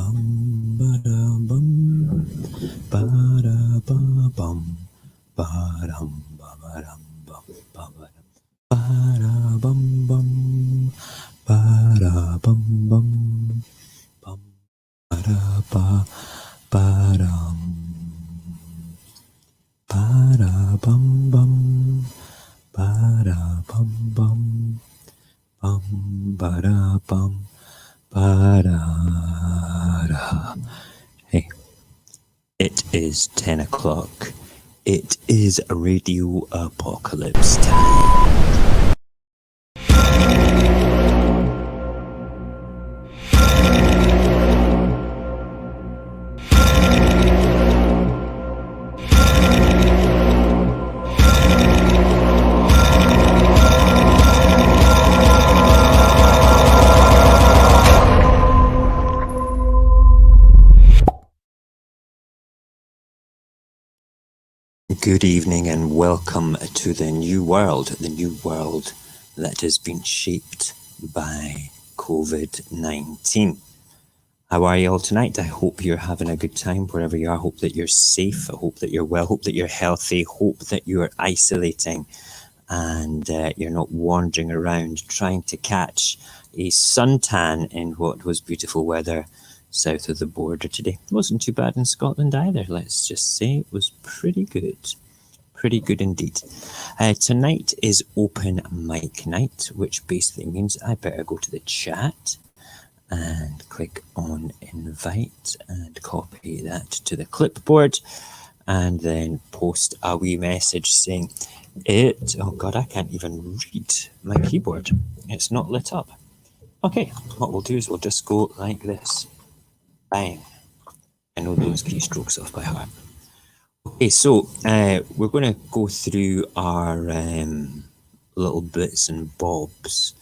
bum ba-da bum ba-da ba bum ba-dum ba-ba-dum bum ba-ba-dum ba-da bum bum ba-da bum bum bum ba-da ba ba-dum ba-da bum bum ba-da bum bum bum ba-da bum ba-da. Hey, it is 10 o'clock. It is Radio Apocalypse time. Good evening and welcome to the new world that has been shaped by COVID-19. How are you all tonight? I hope you're having a good time wherever you are. I hope that you're safe. I hope that you're well. I hope that you're healthy. I hope that you are isolating and you're not wandering around trying to catch a suntan in what was beautiful weather south of the border today. It wasn't too bad in Scotland either, let's just say. It was pretty good. Pretty good indeed. Tonight is open mic night, which basically means I better go to the chat and click on invite and copy that to the clipboard and then post a wee message saying oh God, I can't even read my keyboard. It's not lit up. Okay, what we'll do is we'll just go like this. Bang. I know those keystrokes off by heart. Okay, so we're going to go through our little bits and bobs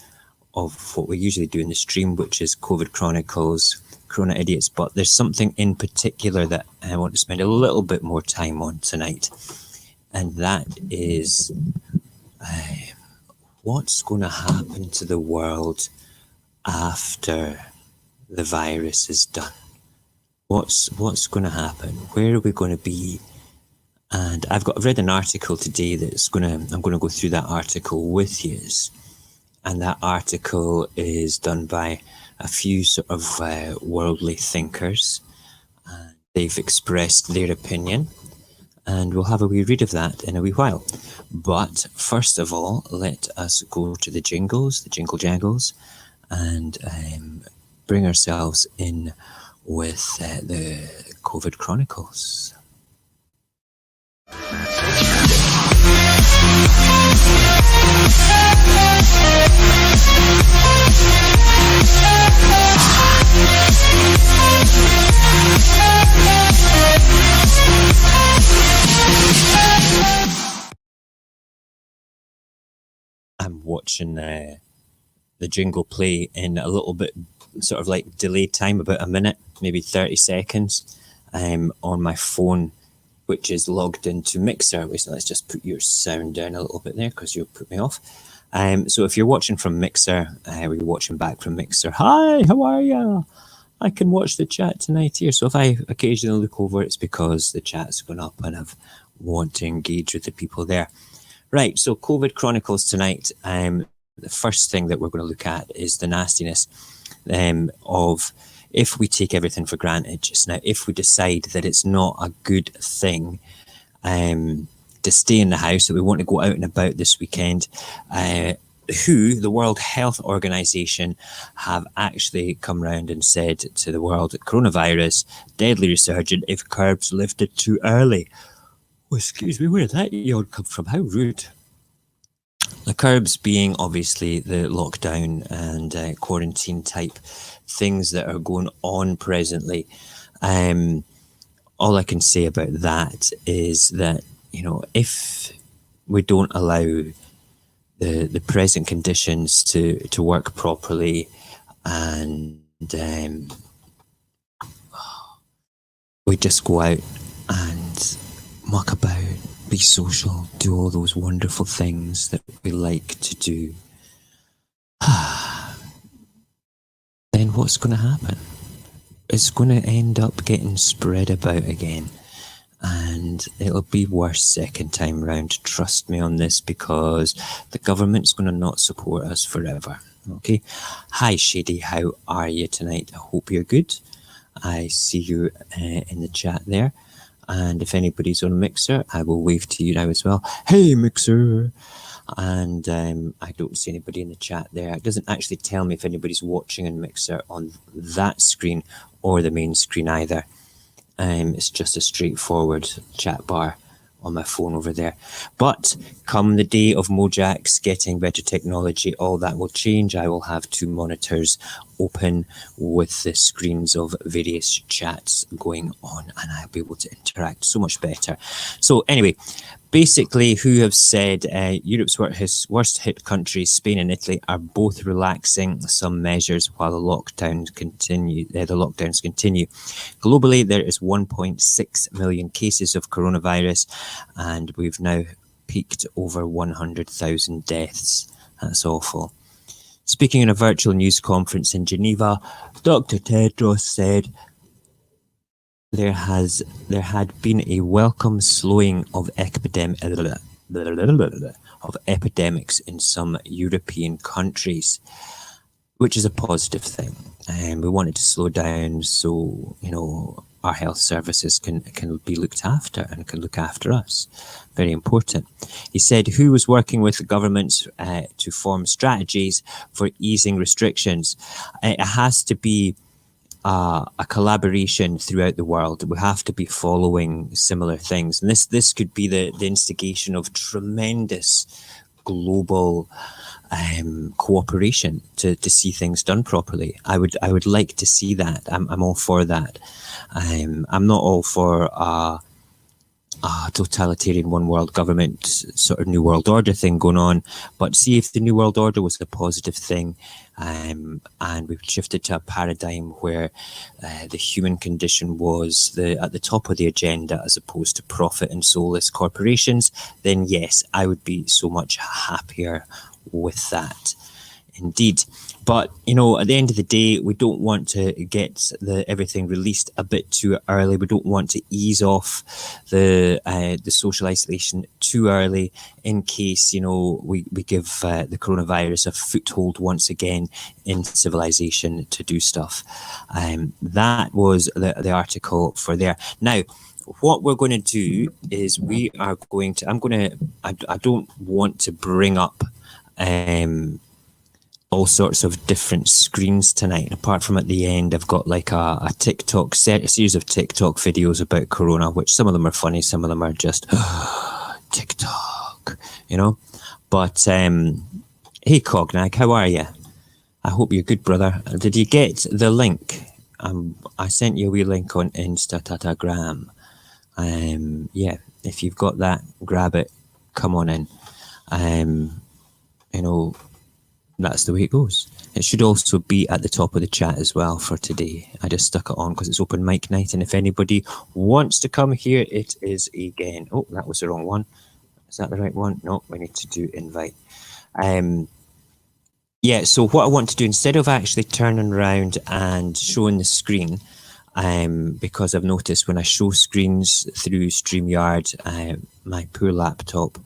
of what we usually do in the stream, which is COVID Chronicles, Corona Idiots, but there's something in particular that I want to spend a little bit more time on tonight, and that is what's going to happen to the world after the virus is done. What's going to happen? Where are we going to be? And I've read an article today I'm going to go through that article with you. And that article is done by a few sort of worldly thinkers. And they've expressed their opinion. And we'll have a wee read of that in a wee while. But first of all, let us go to the jingle jangles, and bring ourselves in with the COVID Chronicles. I'm watching the jingle play in a little bit sort of like delayed time, about a minute, maybe 30 seconds, on my phone, which is logged into Mixer. So let's just put your sound down a little bit there because you'll put me off. So if you're watching from Mixer, or you're watching back from Mixer, hi, how are you? I can watch the chat tonight here. So if I occasionally look over, it's because the chat's gone up and I want to engage with the people there. Right, so COVID Chronicles tonight. The first thing that we're going to look at is the nastiness of if we take everything for granted just now, if we decide that it's not a good thing to stay in the house, that we want to go out and about this weekend, the World Health Organization have actually come round and said to the world that coronavirus, deadly resurgent if curbs lifted too early. Oh, excuse me, where did that yawn come from? How rude. The curbs being obviously the lockdown and quarantine type things that are going on presently. All I can say about that is that, if we don't allow the present conditions to work properly, and we just go out and muck about, be social, do all those wonderful things that we like to do, then what's going to happen? it's going to end up getting spread about again. And it'll be worse second time round. Trust me on this, because the government's going to not support us forever. Okay. Hi, Shady. How are you tonight? I hope you're good. I see you in the chat there. And if anybody's on Mixer, I will wave to you now as well. Hey, Mixer. And I don't see anybody in the chat there. It doesn't actually tell me if anybody's watching in Mixer on that screen or the main screen either. It's just a straightforward chat bar on my phone over there. But come the day of Mojax getting better technology, all that will change. I will have 2 monitors open with the screens of various chats going on, and I'll be able to interact so much better. So anyway, basically, who have said Europe's worst hit countries, Spain and Italy, are both relaxing some measures while the lockdowns continue. Globally, there is 1.6 million cases of coronavirus, and we've now peaked over 100,000 deaths. That's awful. Speaking in a virtual news conference in Geneva, Dr. Tedros said there had been a welcome slowing of epidemics in some European countries, which is a positive thing. And we wanted to slow down so, our health services can be looked after and can look after us. Very important. He said who was working with the governments to form strategies for easing restrictions. It has to be a collaboration throughout the world. We have to be following similar things. And this could be the instigation of tremendous global cooperation to see things done properly. I would like to see that. I'm all for that. I'm not all for a totalitarian one world government sort of new world order thing going on, but see if the new world order was a positive thing, and we've shifted to a paradigm where the human condition was at the top of the agenda as opposed to profit and soulless corporations, then yes, I would be so much happier with that. Indeed. But, at the end of the day, we don't want to get everything released a bit too early. We don't want to ease off the social isolation too early in case, we give the coronavirus a foothold once again in civilization to do stuff. That was the article for there. Now, what we're going to do is I don't want to bring up all sorts of different screens tonight. Apart from at the end, I've got like a TikTok a series of TikTok videos about Corona, which some of them are funny, some of them are just TikTok, But hey, Cognac, how are you? I hope you're good, brother. Did you get the link? I sent you a wee link on Instagram. Yeah, if you've got that, grab it. Come on in. That's the way it goes. It should also be at the top of the chat as well for today. I just stuck it on because it's open mic night, and if anybody wants to come here, it is again. Oh, that was the wrong one. Is that the right one? No, we need to do invite. Yeah, so what I want to do, instead of actually turning around and showing the screen, because I've noticed when I show screens through StreamYard, my poor laptop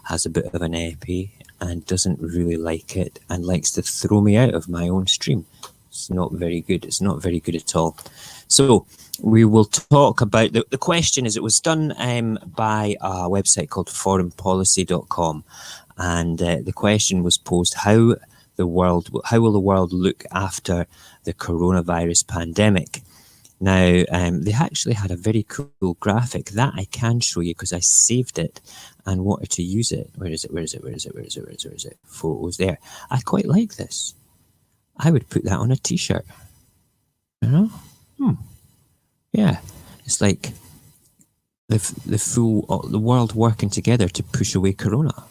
has a bit of an epi and doesn't really like it and likes to throw me out of my own stream. It's not very good. It's not very good at all. So we will talk about the question is, it was done by a website called foreignpolicy.com, and the question was posed: how will the world look after the coronavirus pandemic? Now, they actually had a very cool graphic that I can show you because I saved it and wanted to use it. Where is it? Photos there. I quite like this. I would put that on a t-shirt. Yeah, it's like the world working together to push away Corona.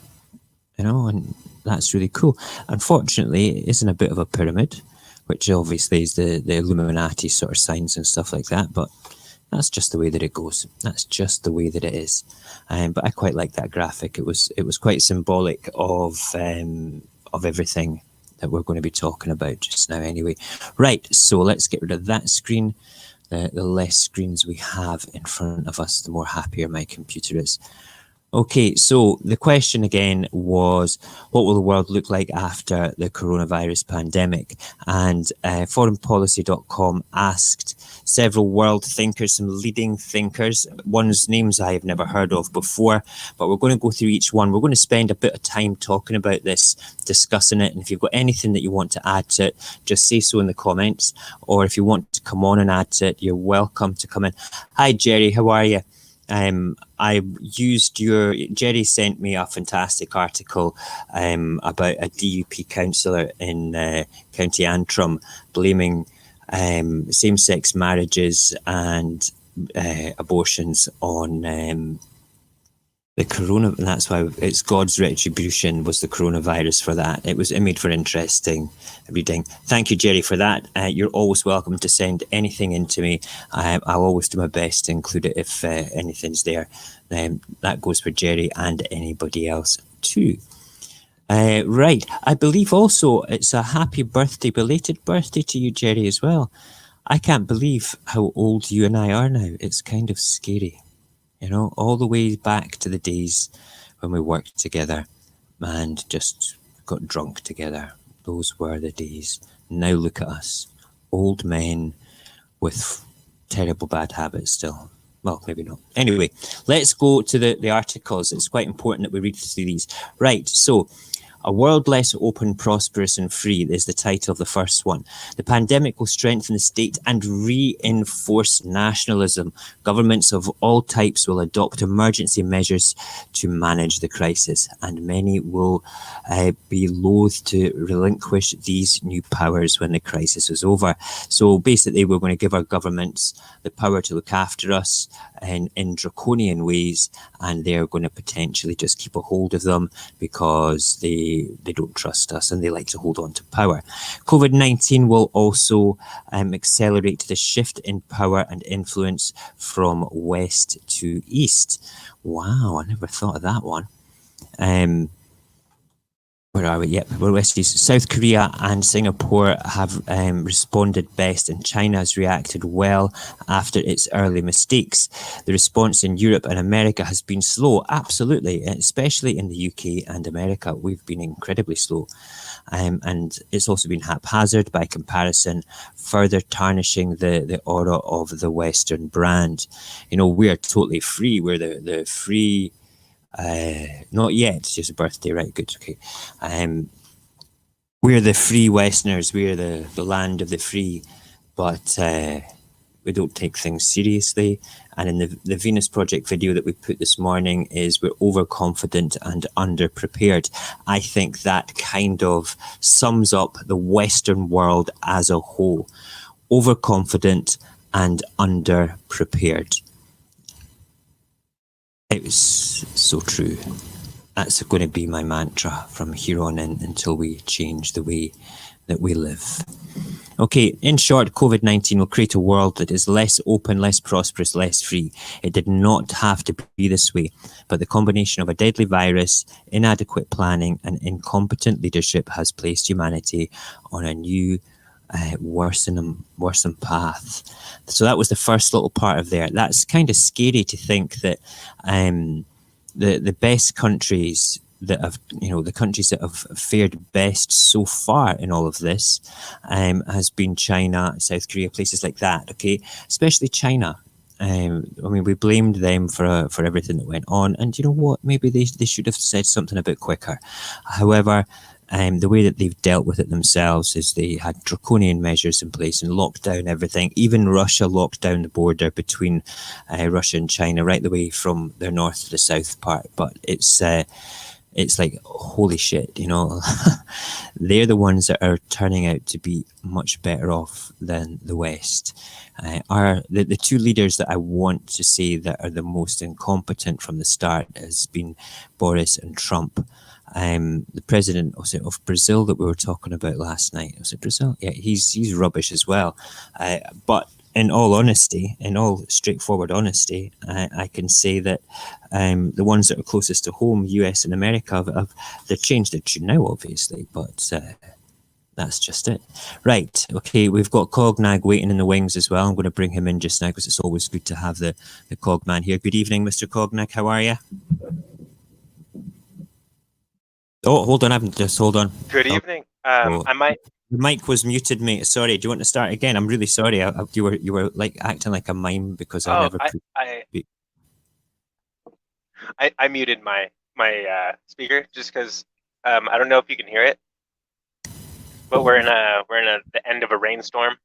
And that's really cool. Unfortunately, it isn't a bit of a pyramid, which obviously is the Illuminati sort of signs and stuff like that, but that's just the way that it goes. That's just the way that it is. But I quite like that graphic. It was quite symbolic of everything that we're going to be talking about just now anyway. Right, so let's get rid of that screen. The less screens we have in front of us, the more happier my computer is. Okay, so the question again was, what will the world look like after the coronavirus pandemic? And foreignpolicy.com asked several world thinkers, some leading thinkers, one's names I have never heard of before, but we're going to go through each one. We're going to spend a bit of time talking about this, discussing it, and if you've got anything that you want to add to it, just say so in the comments, or if you want to come on and add to it, you're welcome to come in. Hi, Jerry, how are you? I used Jerry sent me a fantastic article about a DUP councillor in County Antrim blaming same-sex marriages and abortions on the corona, and that's why it's God's retribution was the coronavirus for that. It made for interesting reading. Thank you, Jerry, for that. You're always welcome to send anything in to me. I'll always do my best to include it if anything's there. That goes for Jerry and anybody else too. Right, I believe also it's a happy birthday, belated birthday to you, Jerry, as well. I can't believe how old you and I are now. It's kind of scary. You know, all the way back to the days when we worked together and just got drunk together. Those were the days. Now look at us, old men with terrible bad habits still. Well, maybe not. Anyway, let's go to the articles. It's quite important that we read through these. Right, so A World Less Open, Prosperous and Free is the title of the first one. The pandemic will strengthen the state and reinforce nationalism. Governments of all types will adopt emergency measures to manage the crisis, and many will be loath to relinquish these new powers when the crisis is over. So basically, we're going to give our governments the power to look after us in draconian ways, and they're going to potentially just keep a hold of them because they don't trust us and they like to hold on to power. COVID-19 will also accelerate the shift in power and influence from west to east. Wow, I never thought of that one. Where are we? Yep, we're west east. South Korea and Singapore have responded best, and China has reacted well after its early mistakes. The response in Europe and America has been slow, absolutely, especially in the UK and America. We've been incredibly slow. And it's also been haphazard by comparison, further tarnishing the aura of the Western brand. You know, we're totally free. We're the free... not yet, it's just a birthday, right? Good, okay. We're the free Westerners, we're the land of the free, but we don't take things seriously. And in the Venus Project video that we put this morning is we're overconfident and underprepared. I think that kind of sums up the Western world as a whole. Overconfident and underprepared. It was so true. That's going to be my mantra from here on in until we change the way that we live. Okay, in short, COVID-19 will create a world that is less open, less prosperous, less free. It did not have to be this way, but the combination of a deadly virus, inadequate planning, and incompetent leadership has placed humanity on a new worsen path. So that was the first little part of there. That's kind of scary to think that the best countries that have, you know, the countries that have fared best so far in all of this has been China, South Korea, places like that. Okay, especially China. I mean, we blamed them for everything that went on, and you know what? Maybe they should have said something a bit quicker. However, the way that they've dealt with it themselves is they had draconian measures in place and locked down everything. Even Russia locked down the border between Russia and China, right the way from their north to the south part. But it's like, holy shit, you know. They're the ones that are turning out to be much better off than the West. The two leaders that I want to say that are the most incompetent from the start has been Boris and Trump. The president of Brazil that we were talking about last night. Was it Brazil? Yeah, he's rubbish as well. But in all honesty, in all straightforward honesty, I can say that the ones that are closest to home, US and America, they've changed their tune now, obviously. But That's just it. Right. Okay. We've got Cognag waiting in the wings as well. I'm going to bring him in just now because it's always good to have the Cogman here. Good evening, Mr. Cognag. How are you? Oh, hold on. Hold on. Good Oh, evening. oh. I might. The mic was muted, mate. Sorry. Do you want to start again? I'm really sorry. You were like acting like a mime because I Oh, never. I muted my speaker just because I don't know if you can hear it, but we're in the end of a rainstorm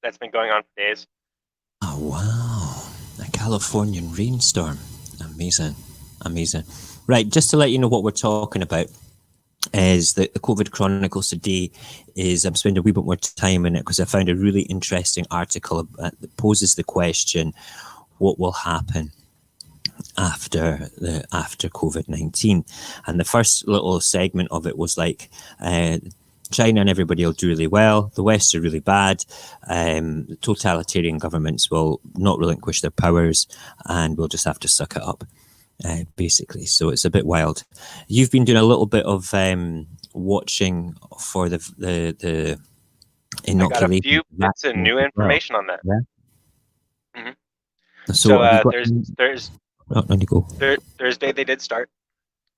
that's been going on for days. Oh wow! A Californian rainstorm. Amazing, amazing. Right. Just to let you know what we're talking about is that the COVID Chronicles today is I'm spending a wee bit more time in it because I found a really interesting article that poses the question: what will happen after COVID-19? And the first little segment of it was like. China and everybody will do really well. The West are really bad. Totalitarian governments will not relinquish their powers, and we'll just have to suck it up, basically. So it's a bit wild. You've been doing a little bit of watching for the I got a inoculation few bits of vaccines new as well. information on that. Yeah. hmm So So have you got? there's Oh, on you go. Thursday they did start.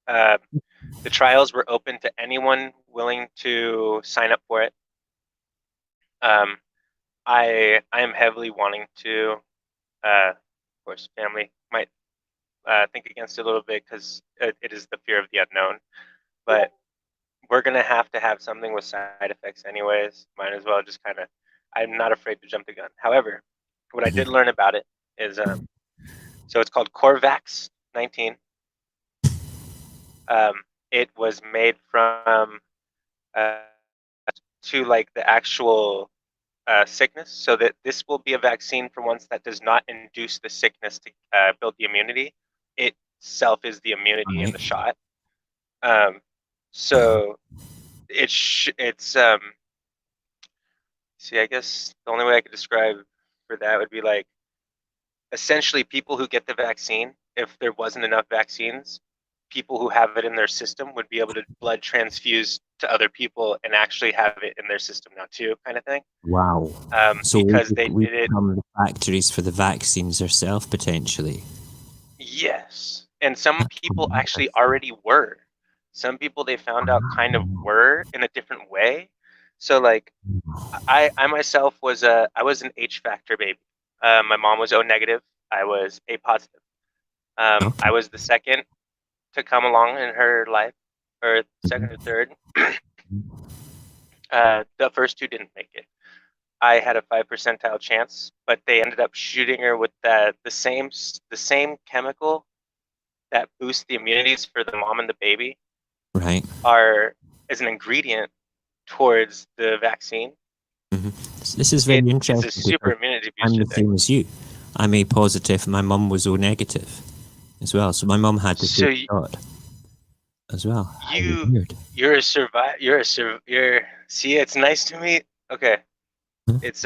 Uh, the trials were open to anyone willing to sign up for it. Um, I am heavily wanting to. Of course, family might think against it a little bit because it is the fear of the unknown. But we're gonna have to have something with side effects anyways. Might as well just kind of. I'm not afraid to jump the gun. However, what I did Mhm. learn about it is so it's called Corvax 19. Um, it was made from uh, to like the actual sickness, so that this will be a vaccine for once that does not induce the sickness to build the immunity. Itself is the immunity in Right. the shot. Um, so it's see, I guess the only way I could describe for that would be like essentially people who get the vaccine, if there wasn't enough vaccines, people who have it in their system would be able to blood transfuse to other people and actually have it in their system now too, kind of thing. Wow. So Because they we did it. become the factories for the vaccines ourselves potentially. Yes. And some That's people actually interesting. already were. Some people they found out kind of were in a different way. So like I myself I was an H factor baby. My mom was O negative. I was A positive. Okay. I was the second to come along in her life, or second or Mhm. third. The first two didn't make it. I had a 5 percentile chance, but they ended up shooting her with the same chemical that boosts the immunities for the mom and the baby Right. are as an ingredient towards the vaccine. This is It very is a interesting super because immunity I'm booster the thing. same as you. I'm A positive. My mum was O negative as well. So my mum had the So same shot as well. How you weird. you're a survive. You're see. It's nice to meet. Okay, Huh? it's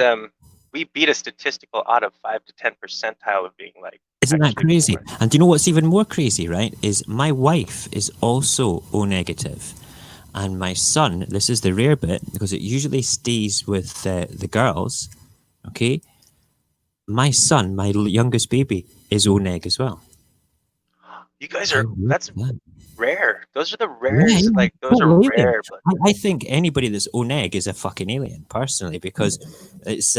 we beat a statistical odd of 5 to 10 percentile of being like Isn't that actually being crazy? born. And do you know what's even more crazy, right? Is my wife is also O negative. And my son, this is the rare bit because it usually stays with the girls. Okay. My son, my youngest baby, is O neg as well. You guys How are weird that's is that? rare. Those are the Yeah, rares. yeah, Like those are total alien. rare blood I types. think anybody that's oneg is a fucking alien, personally, because it's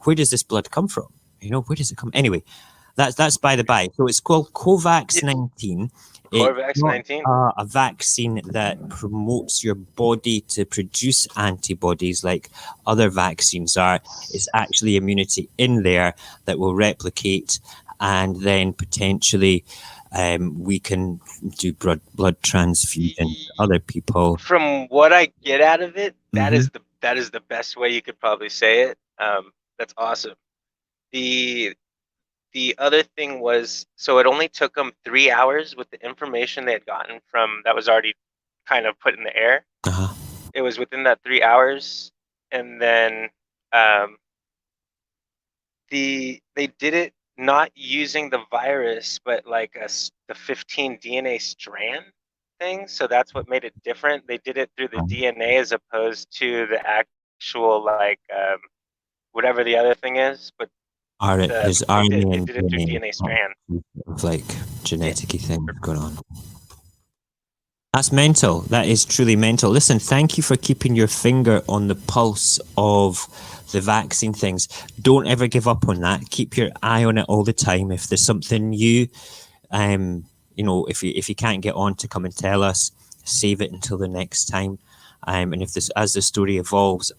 where does this blood come from? You know, where does it come? Anyway, that's by the by. So it's called Yeah, Covax 19. It's Corvax not 19. a vaccine that promotes your body to produce antibodies like other vaccines are. It's actually immunity in there that will replicate and then potentially we can do blood transfusion to other people. From what I get out of it, Hmm. that is the best way you could probably say it. That's awesome. The the other thing was, so it only took them 3 hours with the information they had gotten from that was already kind of put in the air. Uh-huh. It was within that 3 hours, and then um, they did it not using the virus, but like the 15 DNA strand thing, so that's what made it different. They did it through the DNA as opposed to the actual whatever the other thing is. But There's they RNA and did it through DNA, DNA strand. of like genetic-y things going on. That's mental. That is truly mental. Listen, thank you for keeping your finger on the pulse of the vaccine things. Don't ever give up on that. Keep your eye on it all the time. If there's something new, if you can't get on to come and tell us, save it until the next time. And if this, as the story evolves,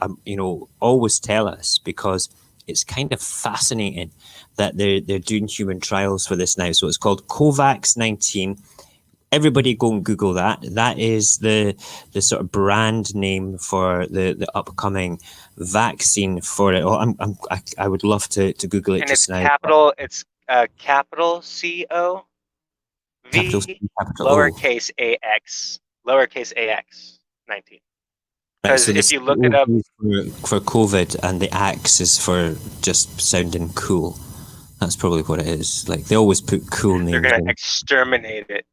always tell us, because it's kind of fascinating that they're doing human trials for this now. So it's called COVID-19. Everybody go and Google that. That is the sort of brand name for the upcoming vaccine for it. Oh, I would love to Google it and just it's now. Capital C-O Capital V, C, capital lowercase a-x, 19. Because so if you look it up, for COVID, and the axe is for just sounding cool. That's probably what it is. Like, they always put cool names. They're going in. to exterminate it.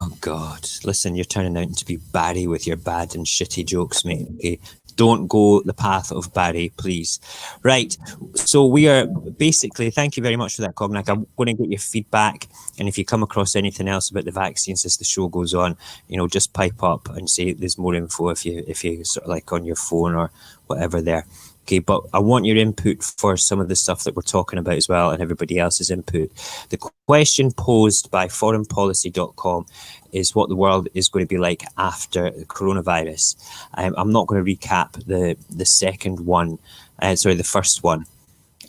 Oh God! Listen, you're turning out to be Barry with your bad and shitty jokes, mate. Okay, don't go the path of Barry, please. Right. So we are basically. Thank you very much for that, Cognac. I'm going to get your feedback, and if you come across anything else about the vaccines as the show goes on, just pipe up and say there's more info if you sort of like on your phone or whatever there. Okay, but I want your input for some of the stuff that we're talking about as well, and everybody else's input. The question posed by foreignpolicy.com is what the world is going to be like after the coronavirus. I'm not going to recap the second one, the first one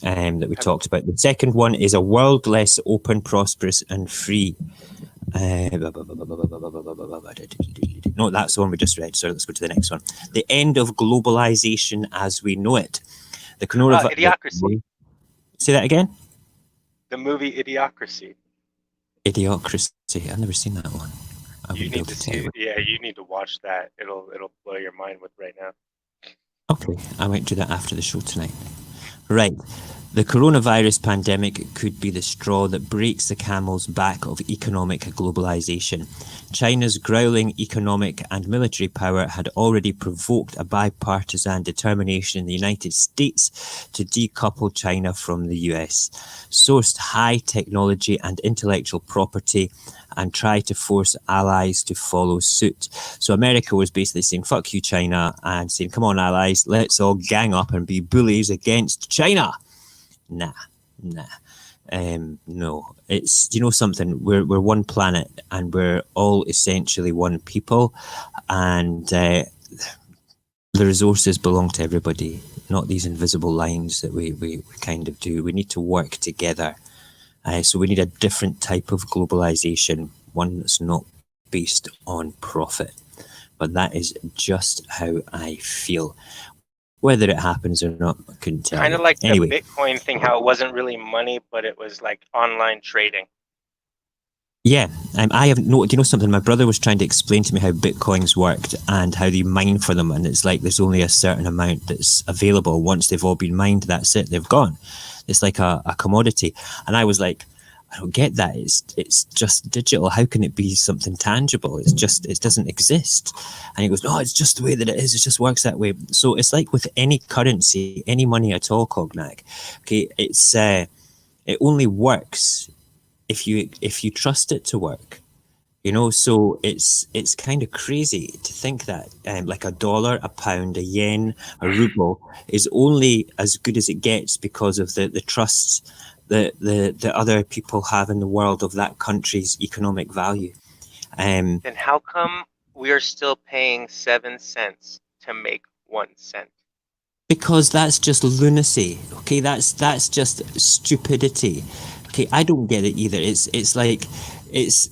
that we talked about. The second one is a world less open, prosperous, and free. No, that's the one we just read. So let's go to the next one. The end of globalization as we know it. The coronavirus. Idiocracy. Say that again. The movie Idiocracy. Idiocracy. I've never seen that one. You need to see it. Yeah, you need to watch that. It'll blow your mind with right now. Okay, I might do that after the show tonight. Right. The coronavirus pandemic could be the straw that breaks the camel's back of economic globalization. China's growling economic and military power had already provoked a bipartisan determination in the United States to decouple China from the US, sourced high technology and intellectual property, and tried to force allies to follow suit. So America was basically saying, fuck you, China, and saying, come on, allies, let's all gang up and be bullies against China. Nah. No, it's, something, we're one planet and we're all essentially one people, and the resources belong to everybody, not these invisible lines that we kind of do. We need to work together. So we need a different type of globalization, one that's not based on profit. But that is just how I feel. Whether it happens or not, I couldn't tell. Kind of like the Bitcoin thing, how it wasn't really money, but it was like online trading. Yeah, I have no. Do you know something? My brother was trying to explain to me how Bitcoins worked and how they mine for them, and it's like there's only a certain amount that's available. Once they've all been mined, that's it. They've gone. It's like a commodity, and I was like, I don't get that. It's just digital. How can it be something tangible? It doesn't exist. And he goes, no, it's just the way that it is. It just works that way. So it's like with any currency, any money at all, Cognac. Okay, it only works if you trust it to work. So it's kind of crazy to think that like a dollar, a pound, a yen, a ruble is only as good as it gets because of the trusts the other people have in the world of that country's economic value. Then how come we are still paying 7 cents to make 1 cent? Because that's just lunacy. Okay, that's just stupidity. Okay, I don't get it either. It's like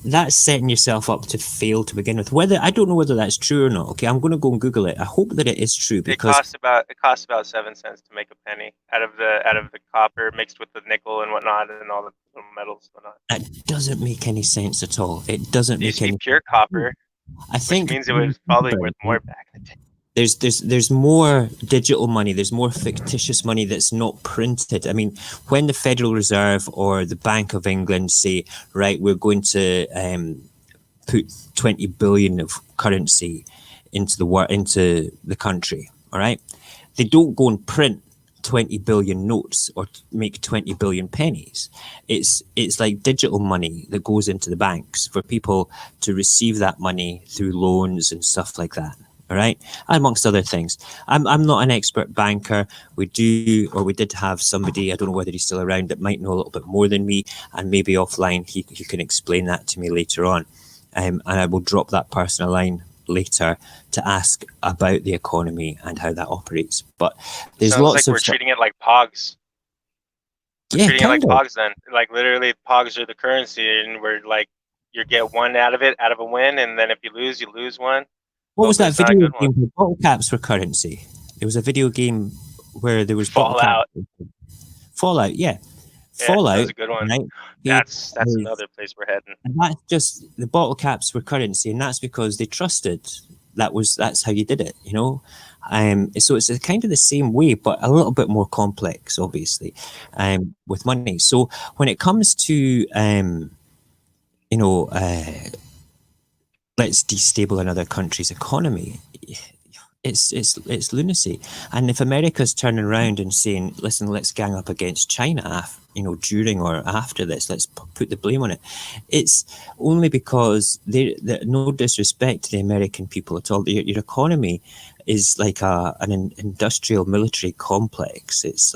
that's setting yourself up to fail to begin with. I don't know whether that's true or not. Okay, I'm going to go and Google it. I hope that it is true, because it costs about 7 cents to make a penny out of the copper mixed with the nickel and whatnot and all the metals and whatnot. That doesn't make any sense at all. It doesn't make any pure copper. I think which means it was probably worth more back in the day. There's more digital money, there's more fictitious money that's not printed. I mean, when the Federal Reserve or the Bank of England say, right, we're going to put 20 billion of currency into the country. All right, they don't go and print 20 billion notes or make 20 billion pennies. It's like digital money that goes into the banks for people to receive that money through loans and stuff like that. All right, amongst other things. I'm not an expert banker. We did have somebody, I don't know whether he's still around, that might know a little bit more than me, and maybe offline he can explain that to me later on. And I will drop that person a line later to ask about the economy and how that operates. But there's Sounds lots like of we're treating it like Pogs. We're yeah, treating it like kind of. Pogs then. Like literally Pogs are the currency, and we're like, you get one out of a win, and then if you lose one. What was Hopefully that it's not a video good one. game where bottle caps were currency? There was a video game where there was bottle caps. Fallout. Fallout, yeah. Yeah, that Fallout, was a good one. right? Okay, That's is- another place we're heading. and that's just the bottle caps were currency, and that's because they trusted. That's how you did it, you know. So it's a kind of the same way, but a little bit more complex, obviously, with money. So when it comes to you know, let's destabilize another country's economy. It's lunacy. And if America's turning around and saying, "Listen, let's gang up against China," during or after this, let's put the blame on it. It's only because they no disrespect to the American people at all. Your economy is like an industrial military complex. It's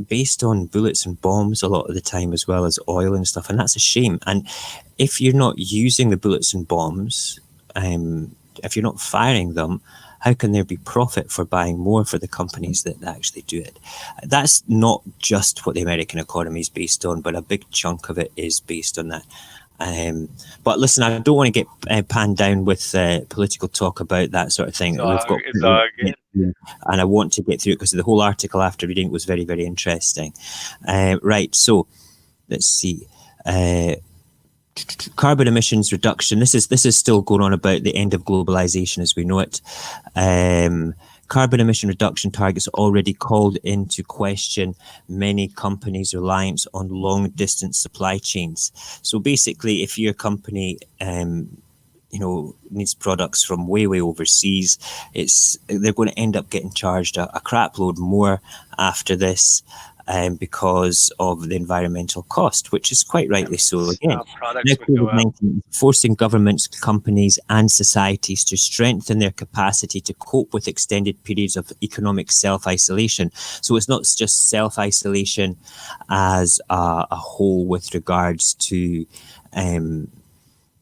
based on bullets and bombs a lot of the time, as well as oil and stuff, and that's a shame. And if you're not using the bullets and bombs, if you're not firing them, how can there be profit for buying more for the companies that actually do it? That's not just what the American economy is based on, but a big chunk of it is based on that. But listen, I don't want to get panned down with political talk about that sort of thing. It's all good. And I want to get through it because the whole article after reading it was very, very interesting. Right, so let's see. Carbon emissions reduction. This is still going on about the end of globalization as we know it. Carbon emission reduction targets already called into question many companies' reliance on long distance supply chains. So basically, if your company needs products from way overseas, they're going to end up getting charged a crap load more after this. Because of the environmental cost, which is quite rightly so. Again, now COVID-19 is forcing governments, companies, and societies to strengthen their capacity to cope with extended periods of economic self-isolation. So it's not just self-isolation as a whole with regards to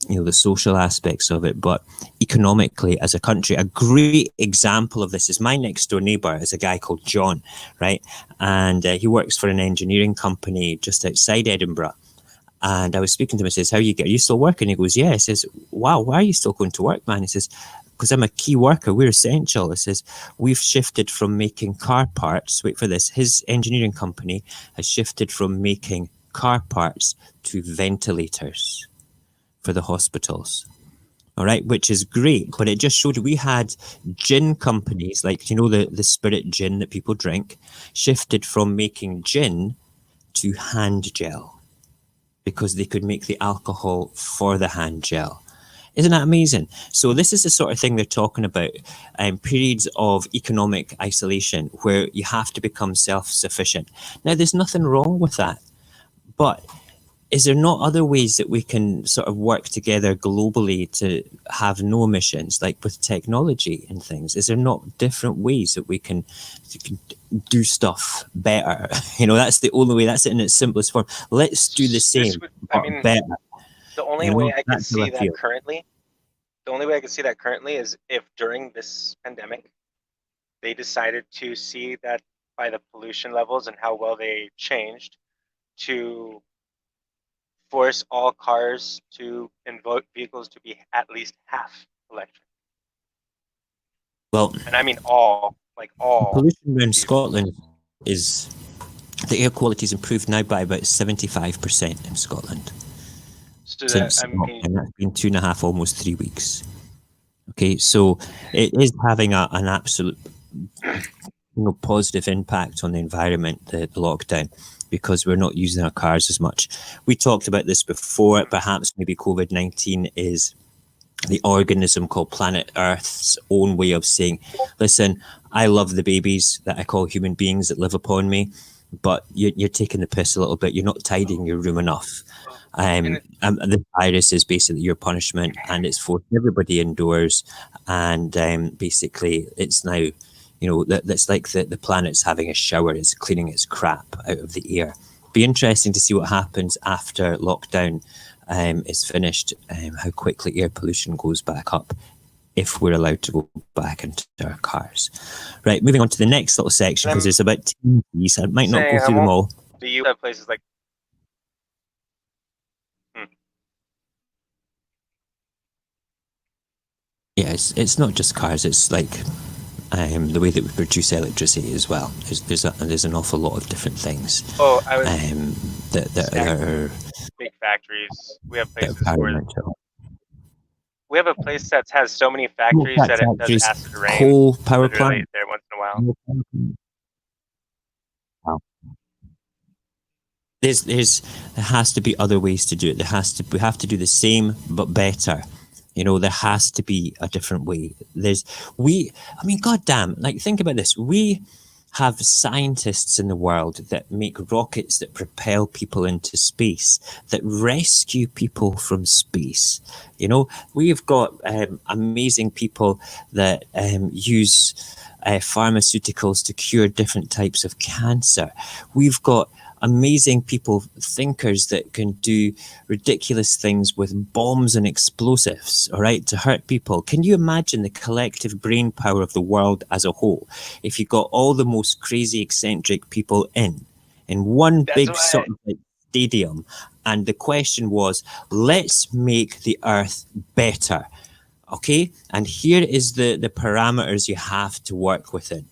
the social aspects of it, but economically as a country. A great example of this is my next door neighbour is a guy called John, right? And he works for an engineering company just outside Edinburgh. And I was speaking to him and says, are you still working? He goes, yeah. He says, wow, why are you still going to work, man? He says, because I'm a key worker, we're essential. He says, we've shifted from making car parts, wait for this, his engineering company has shifted from making car parts to ventilators for the hospitals. All right, which is great, but it just showed we had gin companies like, the spirit gin that people drink, shifted from making gin to hand gel because they could make the alcohol for the hand gel. Isn't that amazing? So this is the sort of thing they're talking about, periods of economic isolation where you have to become self-sufficient. Now, there's nothing wrong with that, but is there not other ways that we can sort of work together globally to have no emissions, like with technology and things? Is there not different ways that we can do stuff better? That's the only way. That's it in its simplest form. Let's do the same, but better. The only way I can see that currently, is if during this pandemic, they decided to see that by the pollution levels and how well they changed, to force all cars and vehicles to be at least half electric. Well, and I mean all. Pollution in Scotland is, the air quality is improved now by about 75% in Scotland. So and that's been 2.5, almost 3 weeks. Okay, so it is having an absolute positive impact on the environment, the lockdown, because we're not using our cars as much. We talked about this before. Perhaps maybe COVID-19 is the organism called planet Earth's own way of saying, listen, I love the babies that I call human beings that live upon me, but you're taking the piss a little bit. You're not tidying your room enough. The virus is basically your punishment, and it's forcing everybody indoors. And basically, it's now, that's like the planet's having a shower. It's cleaning its crap out of the air. Be interesting to see what happens after lockdown is finished, how quickly air pollution goes back up if we're allowed to go back into our cars. Right, moving on to the next little section, because there's about 10 keys. I might not go through them all. Do you have places like Yeah, it's not just cars, it's like the way that we produce electricity as well. There's an awful lot of different things. That are big factories. We have places where we have a place that has so many factories that it does acid rain. Coal power plant there once in a while. Wow. There has to be other ways to do it. We have to do the same but better. There has to be a different way. Goddamn, think about this. We have scientists in the world that make rockets that propel people into space, that rescue people from space. We've got amazing people that use pharmaceuticals to cure different types of cancer. We've got amazing people, thinkers that can do ridiculous things with bombs and explosives, all right, to hurt people. Can you imagine the collective brain power of the world as a whole if you got all the most crazy, eccentric people in one big sort of stadium? And the question was, let's make the Earth better, okay? And here is the parameters you have to work within.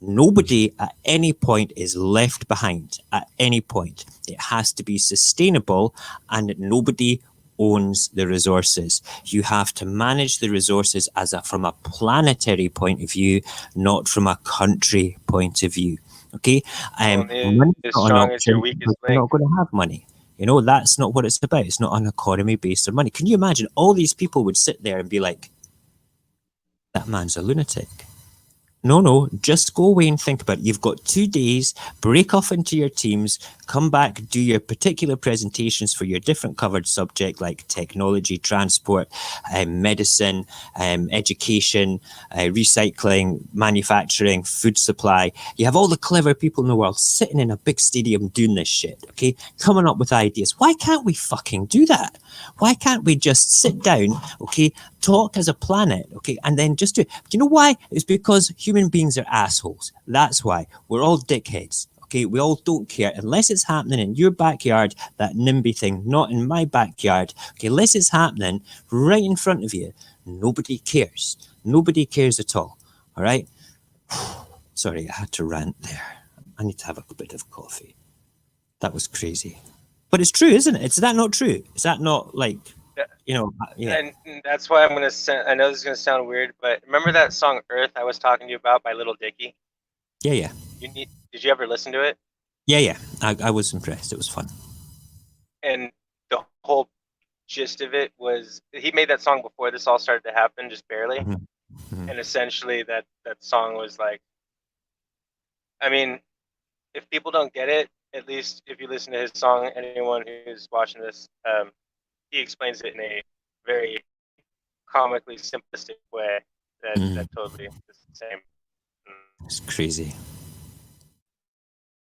Nobody at any point is left behind, at any point. It has to be sustainable, and nobody owns the resources. You have to manage the resources from a planetary point of view, not from a country point of view. Okay? As strong as your weakest link. You're not going to have money. That's not what it's about. It's not an economy based on money. Can you imagine all these people would sit there and be like, that man's a lunatic? No, just go away and think about it. You've got 2 days, break off into your teams, come back, do your particular presentations for your different covered subject like technology, transport, medicine, education, recycling, manufacturing, food supply. You have all the clever people in the world sitting in a big stadium doing this shit, okay? Coming up with ideas. Why can't we fucking do that? Why can't we just sit down, okay, talk as a planet, okay, and then just do it? Do you know why? It's because human beings are assholes. That's why. We're all dickheads, okay? We all don't care unless it's happening in your backyard, that NIMBY thing, not in my backyard, okay? Unless it's happening right in front of you, nobody cares. Nobody cares at all right? Sorry, I had to rant there. I need to have a bit of coffee. That was crazy. But it's true, isn't it? Is that not true? Is that not yeah. And that's why I'm going to I know this is going to sound weird, but remember that song Earth I was talking to you about by Little Dicky? Yeah. Did you ever listen to it? Yeah. I was impressed. It was fun. And the whole gist of it was, he made that song before this all started to happen, just barely. Mm-hmm. And essentially that song was like, I mean, if people don't get it, at least if you listen to his song, anyone who's watching this, he explains it in a very comically simplistic way that totally is the same. It's crazy.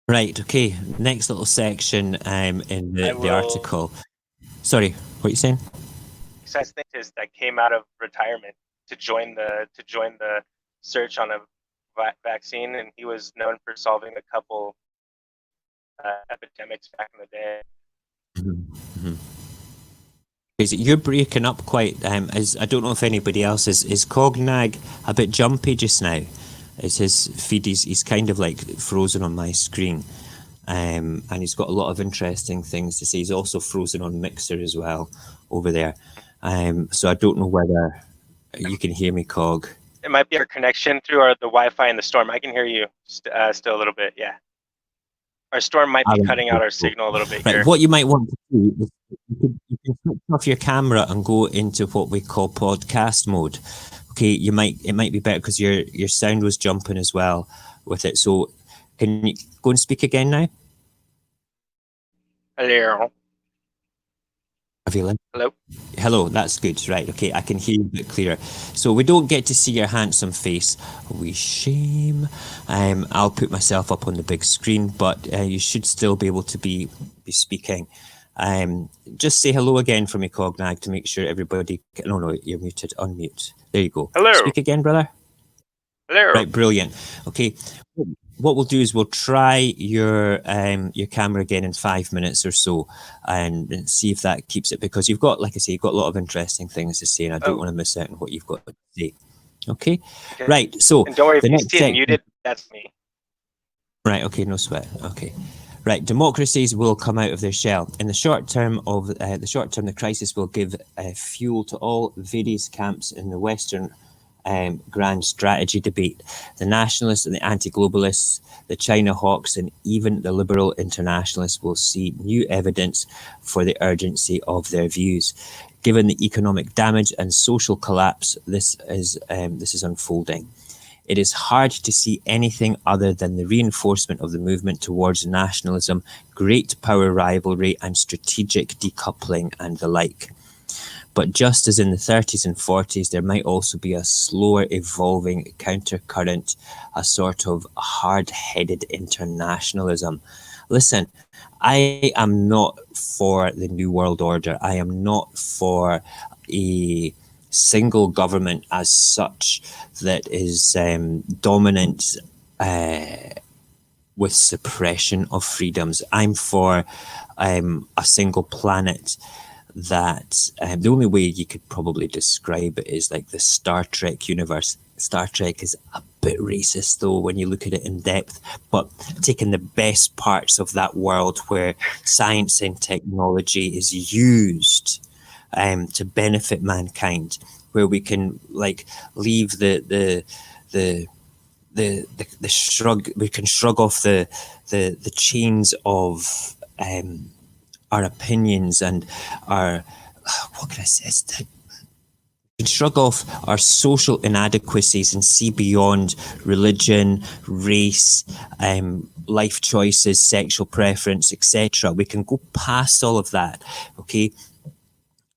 Right, okay. Next little section in the article. Sorry, what are you saying? Scientist that came out of retirement to join the search on a vaccine, and he was known for solving a couple epidemics back in the day. Mm-hmm. You're breaking up quite. As I don't know if anybody else is Cognag a bit jumpy just now. It's his feed. He's kind of like frozen on my screen, and he's got a lot of interesting things to say. He's also frozen on Mixer as well over there. So I don't know whether you can hear me, Cog. It might be our connection through the Wi-Fi in the storm. I can hear you still a little bit. Yeah. Our storm might be cutting out our signal a little bit here. Right, what you might want to do is you can switch off your camera and go into what we call podcast mode. Okay, it might be better because your sound was jumping as well with it. So can you go and speak again now? Hello. Hello. Hello, that's good. Right, okay, I can hear you a bit clearer. So we don't get to see your handsome face. We shame. I'll put myself up on the big screen, but you should still be able to be speaking. Just say hello again for me, Cognag, to make sure everybody... No, you're muted. Unmute. There you go. Hello. Speak again, brother. Hello. Right, brilliant. Okay, what we'll do is we'll try your camera again in 5 minutes or so and see if that keeps it, because you've got, like I say, you've got a lot of interesting things to say and I don't want to miss out on what you've got to say. Okay? Right, so... And don't worry, if you see it muted, that's me. Right, okay, no sweat. Okay. Right, democracies will come out of their shell. In the short term, the crisis will give fuel to all various camps in the Western grand strategy debate. The nationalists and the anti-globalists, the China hawks, and even the liberal internationalists will see new evidence for the urgency of their views. Given the economic damage and social collapse, this is unfolding. It is hard to see anything other than the reinforcement of the movement towards nationalism, great power rivalry, and strategic decoupling and the like. But just as in the 30s and 40s, there might also be a slower evolving countercurrent, a sort of hard-headed internationalism. Listen, I am not for the New World Order. I am not for a single government as such that is dominant with suppression of freedoms. I'm for a single planet that the only way you could probably describe it is like the Star Trek universe. Star Trek is a bit racist though when you look at it in depth, but taking the best parts of that world where science and technology is used to benefit mankind, where we can like leave the shrug, we can shrug off the chains of our opinions and our, what can I say? We can shrug off our social inadequacies and see beyond religion, race, life choices, sexual preference, etc. We can go past all of that, okay?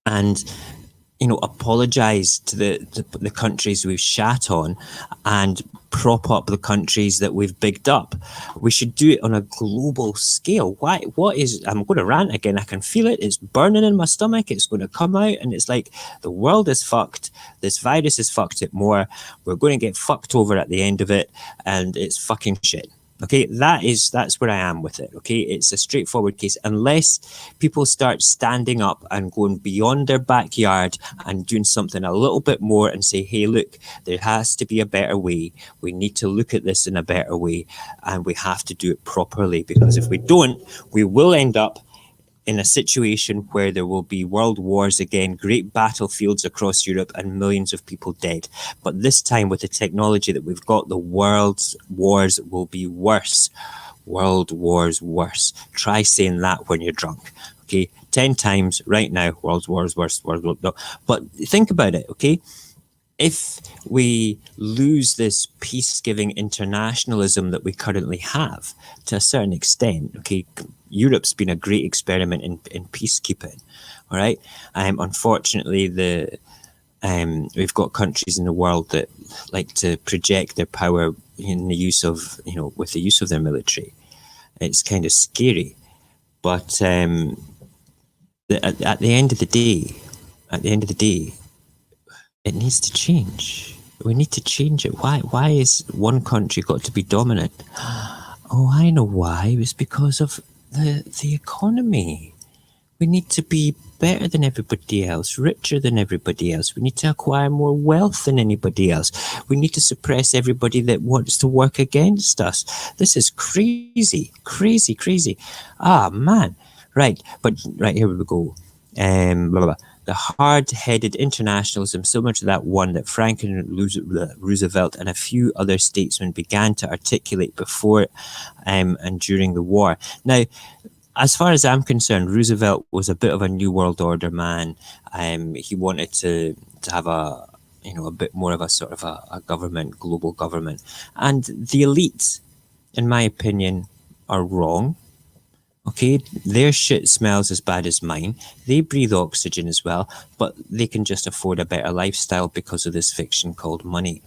And, you know, apologise to the countries we've shat on and prop up the countries that we've bigged up. We should do it on a global scale. Why? What is... I'm going to rant again. I can feel it. It's burning in my stomach. It's going to come out. And it's like, the world is fucked. This virus has fucked it more. We're going to get fucked over at the end of it. And it's fucking shit. Okay, that's where I am with it. Okay, it's a straightforward case. Unless people start standing up and going beyond their backyard and doing something a little bit more and say, hey, look, there has to be a better way. We need to look at this in a better way and we have to do it properly, because if we don't, we will end up in a situation where there will be world wars again, great battlefields across Europe and millions of people dead. But this time with the technology that we've got, the world's wars will be worse. World wars worse. Try saying that when you're drunk. Okay, 10 times right now, world wars worse. But think about it, okay? If we lose this peace-giving internationalism that we currently have to a certain extent, okay, Europe's been a great experiment in peacekeeping, all right? Unfortunately, we've got countries in the world that like to project their power in the use of, with the use of their military. It's kind of scary, but at the end of the day, it needs to change. We need to change it. Why is one country got to be dominant? Oh, I know why. It's because of the economy. We need to be better than everybody else, richer than everybody else. We need to acquire more wealth than anybody else. We need to suppress everybody that wants to work against us. This is crazy, crazy. Ah, man. Right, here we go. Blah, blah, blah. the hard-headed internationalism, similar to that one that Franklin Roosevelt and a few other statesmen began to articulate before and during the war. Now, as far as I'm concerned, Roosevelt was a bit of a New World Order man. He wanted to have a bit more of a sort of a government, global government. And the elite, in my opinion, are wrong. Okay, their shit smells as bad as mine. They breathe oxygen as well, but they can just afford a better lifestyle because of this fiction called money.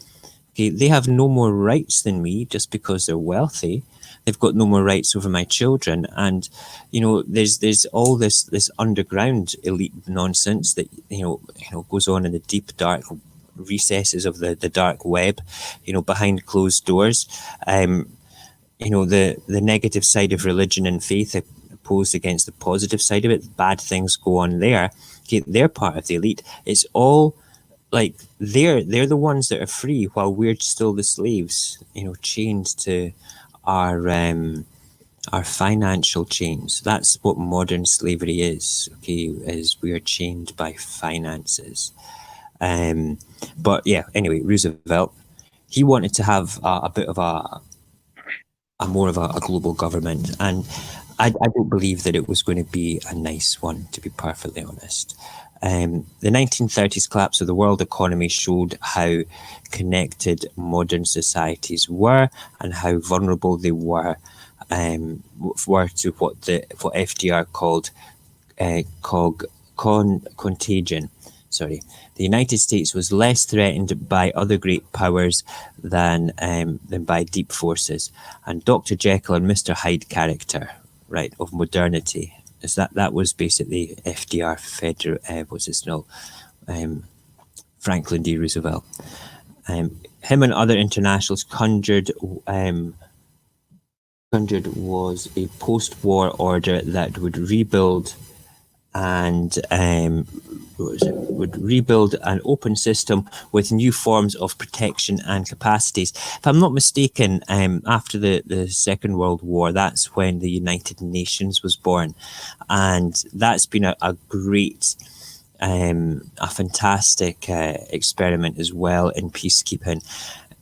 Okay, they have no more rights than me just because they're wealthy. They've got no more rights over my children, and there's all this underground elite nonsense that goes on in the deep dark recesses of the dark web, behind closed doors. The negative side of religion and faith opposed against the positive side of it. Bad things go on there. Okay, they're part of the elite. It's all like they're the ones that are free while we're still the slaves, chained to our financial chains. That's what modern slavery is. Okay, is we are chained by finances. But yeah, anyway, Roosevelt, he wanted to have a bit of a more of a global government, and I don't believe that it was going to be a nice one, to be perfectly honest. The 1930s collapse of the world economy showed how connected modern societies were and how vulnerable they were to what FDR called contagion. Sorry, the United States was less threatened by other great powers than by deep forces, and Dr. Jekyll and Mr. Hyde character, right, of modernity. Is that was basically FDR, Franklin D. Roosevelt. Him and other internationals conjured was a post-war order that would rebuild and would rebuild an open system with new forms of protection and capacities. If I'm not mistaken, after the Second World War, that's when the United Nations was born, and that's been a great, a fantastic experiment as well in peacekeeping.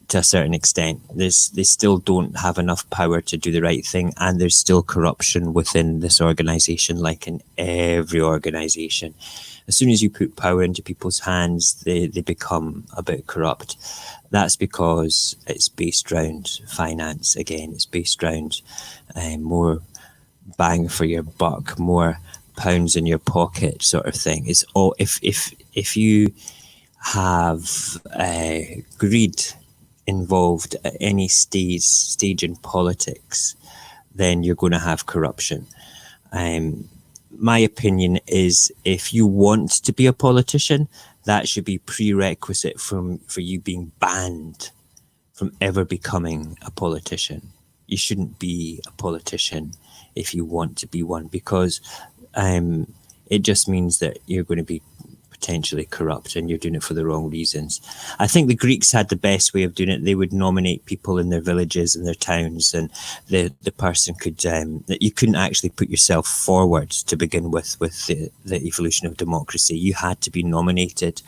To a certain extent, they still don't have enough power to do the right thing, and there's still corruption within this organization, like in every organization. As soon as you put power into people's hands, they become a bit corrupt. That's because it's based around finance. Again, it's based around more bang for your buck, more pounds in your pocket, sort of thing. It's all if you have greed involved at any stage in politics, then you're going to have corruption. My opinion is, if you want to be a politician, that should be prerequisite for you being banned from ever becoming a politician. You shouldn't be a politician if you want to be one, because it just means that you're going to be potentially corrupt and you're doing it for the wrong reasons. I think the Greeks had the best way of doing it. They would nominate people in their villages and their towns, and the person could that you couldn't actually put yourself forward to begin with the evolution of democracy. You had to be nominated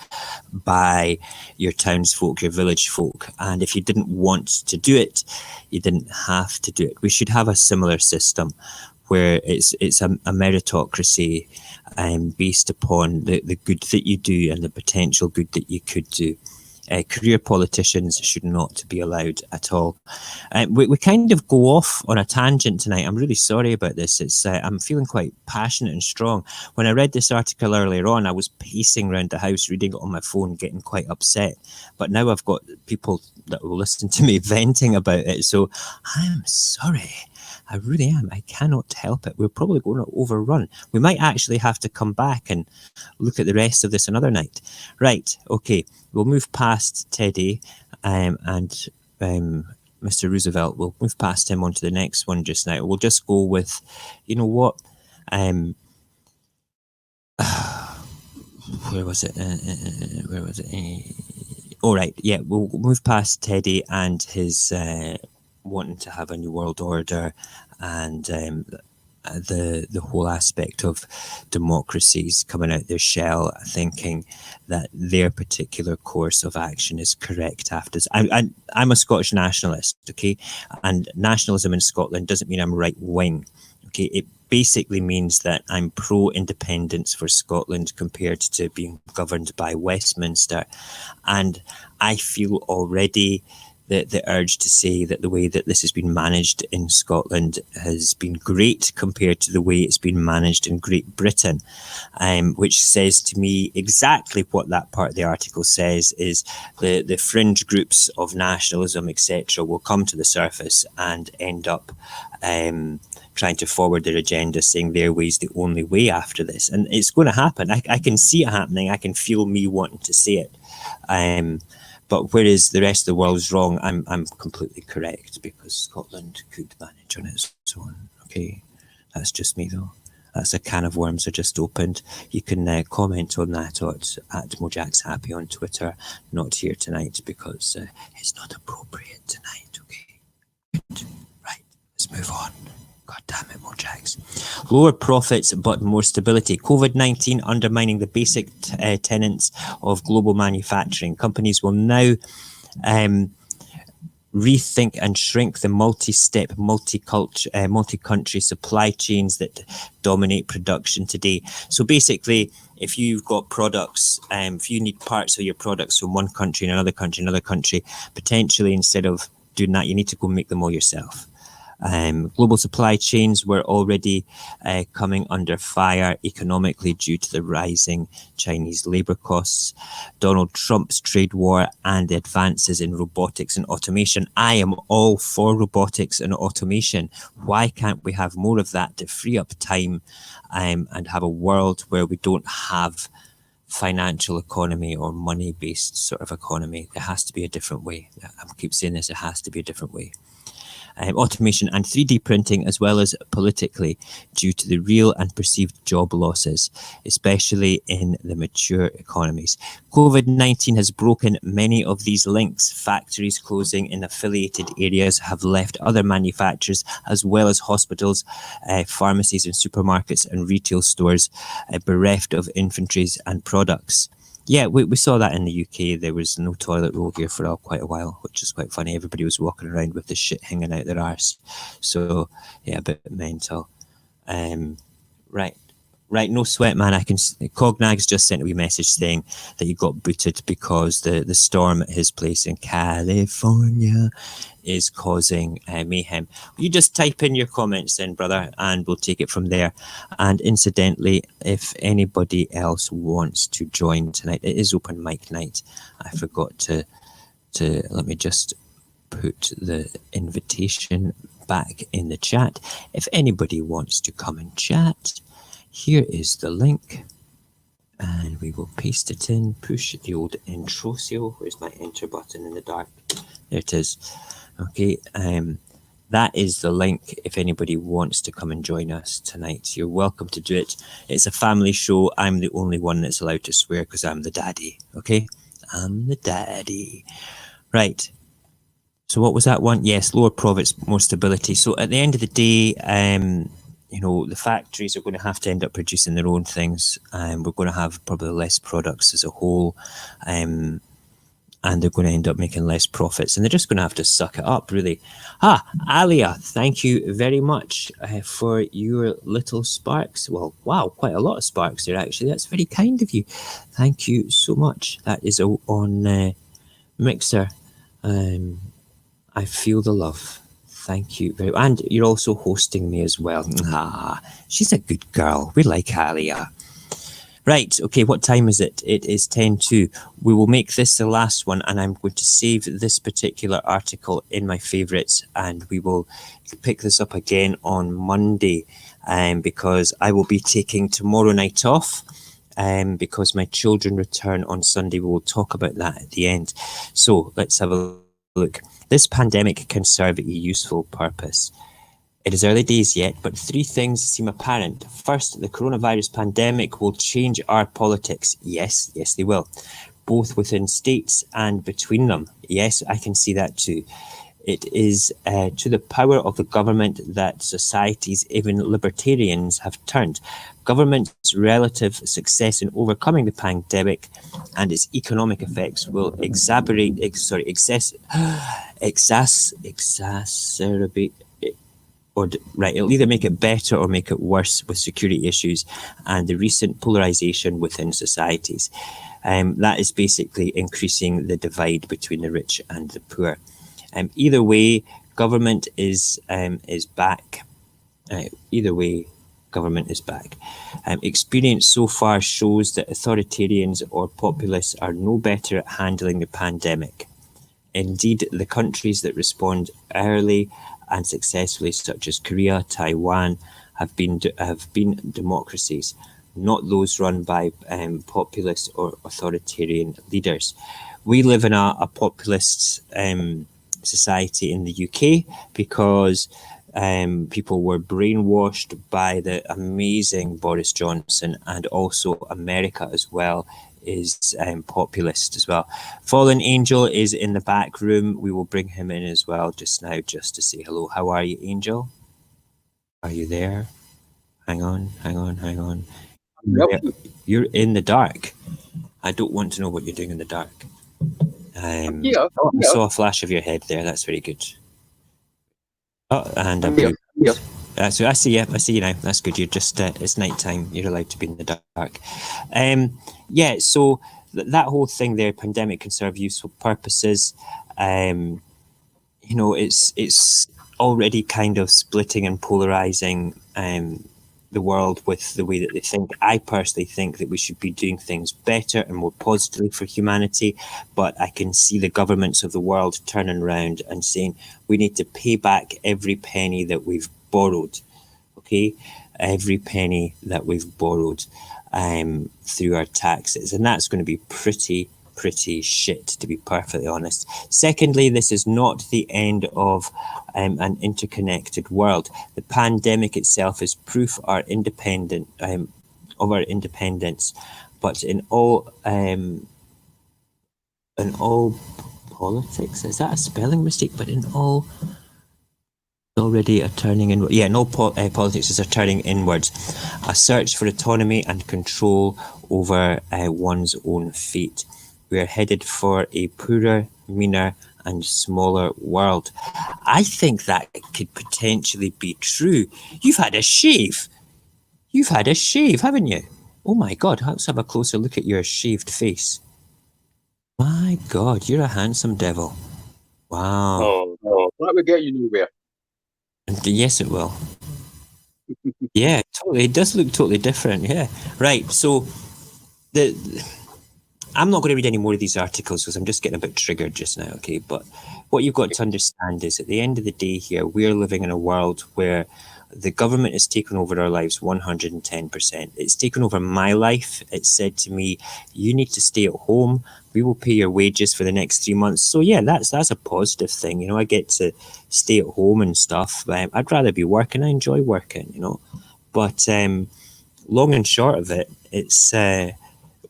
by your townsfolk, your village folk, and if you didn't want to do it, you didn't have to do it. We should have a similar system where it's a meritocracy based upon the good that you do and the potential good that you could do. Career politicians should not be allowed at all. We kind of go off on a tangent tonight. I'm really sorry about this. It's I'm feeling quite passionate and strong. When I read this article earlier on, I was pacing around the house, reading it on my phone, getting quite upset. But now I've got people that will listen to me venting about it. So I'm sorry. I really am. I cannot help it. We're probably going to overrun. We might actually have to come back and look at the rest of this another night. Right. Okay. We'll move past Teddy and Mr. Roosevelt. We'll move past him onto the next one just now. We'll just go with, you know what? Where was it? Where was it? All right. Yeah. We'll move past Teddy and his wanting to have a new world order and the whole aspect of democracies coming out their shell, thinking that their particular course of action is correct after. I'm a Scottish nationalist, okay, and nationalism in Scotland doesn't mean I'm right wing, okay. It basically means that I'm pro-independence for Scotland compared to being governed by Westminster, and I feel already the urge to say that the way that this has been managed in Scotland has been great compared to the way it's been managed in Great Britain, which says to me exactly what that part of the article says, is the fringe groups of nationalism, etc., will come to the surface and end up trying to forward their agenda, saying their way is the only way after this. And it's going to happen. I can see it happening. I can feel me wanting to see it. But whereas the rest of the world is wrong, I'm completely correct, because Scotland could manage on its own. Okay, that's just me though. That's a can of worms I just opened. You can comment on that at Mojack's Happy on Twitter. Not here tonight because it's not appropriate tonight. Okay, right. Let's move on. God damn it, Mojax. Lower profits but more stability. COVID-19 undermining the basic tenets of global manufacturing. Companies will now rethink and shrink the multi-step, multi-country supply chains that dominate production today. So basically, if you've got products, if you need parts of your products from one country and another country, potentially instead of doing that, you need to go make them all yourself. Global supply chains were already coming under fire economically due to the rising Chinese labour costs. Donald Trump's trade war and the advances in robotics and automation. I am all for robotics and automation. Why can't we have more of that to free up time and have a world where we don't have financial economy or money-based sort of economy? There has to be a different way. I keep saying this, it has to be a different way. Automation and 3D printing, as well as politically, due to the real and perceived job losses, especially in the mature economies. COVID-19 has broken many of these links. Factories closing in affiliated areas have left other manufacturers, as well as hospitals, pharmacies and supermarkets and retail stores bereft of inventories and products. Yeah, we saw that in the UK. There was no toilet roll here for quite a while, which is quite funny. Everybody was walking around with the shit hanging out their arse. So, yeah, a bit mental. Right, no sweat, man. Cognag's just sent a wee message saying that he got booted because the storm at his place in California is causing mayhem. You just type in your comments then, brother, and we'll take it from there. And incidentally, if anybody else wants to join tonight, it is open mic night. I forgot to let me just put the invitation back in the chat. If anybody wants to come and chat, here is the link, and we will paste it in, push the old intro seal. Where's my enter button in the dark? There it is. Okay, that is the link if anybody wants to come and join us tonight. You're welcome to do it. It's a family show. I'm the only one that's allowed to swear because I'm the daddy, okay? I'm the daddy. Right. So what was that one? Yes, lower profits, more stability. So at the end of the day, the factories are going to have to end up producing their own things, and we're going to have probably less products as a whole, and they're going to end up making less profits, and they're just going to have to suck it up, really. Alia, thank you very much for your little sparks. Well, wow, quite a lot of sparks there, actually. That's very kind of you. Thank you so much. That is on Mixer. I feel the love. Thank you very much. And you're also hosting me as well. She's a good girl. We like Alia. Right, okay, what time is it? It is 10:02. We will make this the last one, and I'm going to save this particular article in my favourites, and we will pick this up again on Monday, because I will be taking tomorrow night off, because my children return on Sunday. We will talk about that at the end. So let's have a look. This pandemic can serve a useful purpose. It is early days yet, but three things seem apparent. First, the coronavirus pandemic will change our politics. Yes, they will. Both within states and between them. Yes, I can see that too. It is to the power of the government that societies, even libertarians, have turned. Government's relative success in overcoming the pandemic and its economic effects will exacerbate right, it'll either make it better or make it worse with security issues and the recent polarization within societies. That is basically increasing the divide between the rich and the poor. Either way, government is back. Either way, government is back. Experience so far shows that authoritarians or populists are no better at handling the pandemic. Indeed, the countries that respond early and successfully, such as Korea, Taiwan, have been democracies, not those run by populist or authoritarian leaders. We live in a populist society in the UK because people were brainwashed by the amazing Boris Johnson, and also America as well is populist as well. Fallen Angel is in the back room. We will bring him in as well just now, just to say hello. How are you, Angel? Are you there? Hang on. Yep. You're in the dark. I don't want to know what you're doing in the dark. I saw a flash of your head there. That's very good. Oh, and so I see you. I see you now. That's good. You're just it's night time. You're allowed to be in the dark. Yeah. So that whole thing there, pandemic can serve useful purposes. It's already kind of splitting and polarizing the world with the way that they think. I personally think that we should be doing things better and more positively for humanity, but I can see the governments of the world turning around and saying we need to pay back every penny that we've borrowed. Okay, every penny that we've borrowed through our taxes, and that's going to be pretty shit, to be perfectly honest. Secondly, this is not the end of an interconnected world. The pandemic itself is proof of our independence, but in all politics, is that a spelling mistake? But in all already a turning in, yeah, no politics is a turning inwards, a search for autonomy and control over one's own fate. We are headed for a poorer, meaner, and smaller world. I think that could potentially be true. You've had a shave. You've had a shave, haven't you? Oh my God, let's have a closer look at your shaved face. My God, you're a handsome devil. Wow. Oh, that would get you nowhere. Yes, it will. Yeah, totally. It does look totally different. Yeah. Right. So I'm not going to read any more of these articles because I'm just getting a bit triggered just now, okay? But what you've got to understand is at the end of the day here, we're living in a world where the government has taken over our lives 110%. It's taken over my life. It said to me, you need to stay at home. We will pay your wages for the next 3 months. So yeah, that's a positive thing. You know, I get to stay at home and stuff. I'd rather be working. I enjoy working, you know. But long and short of it, it's...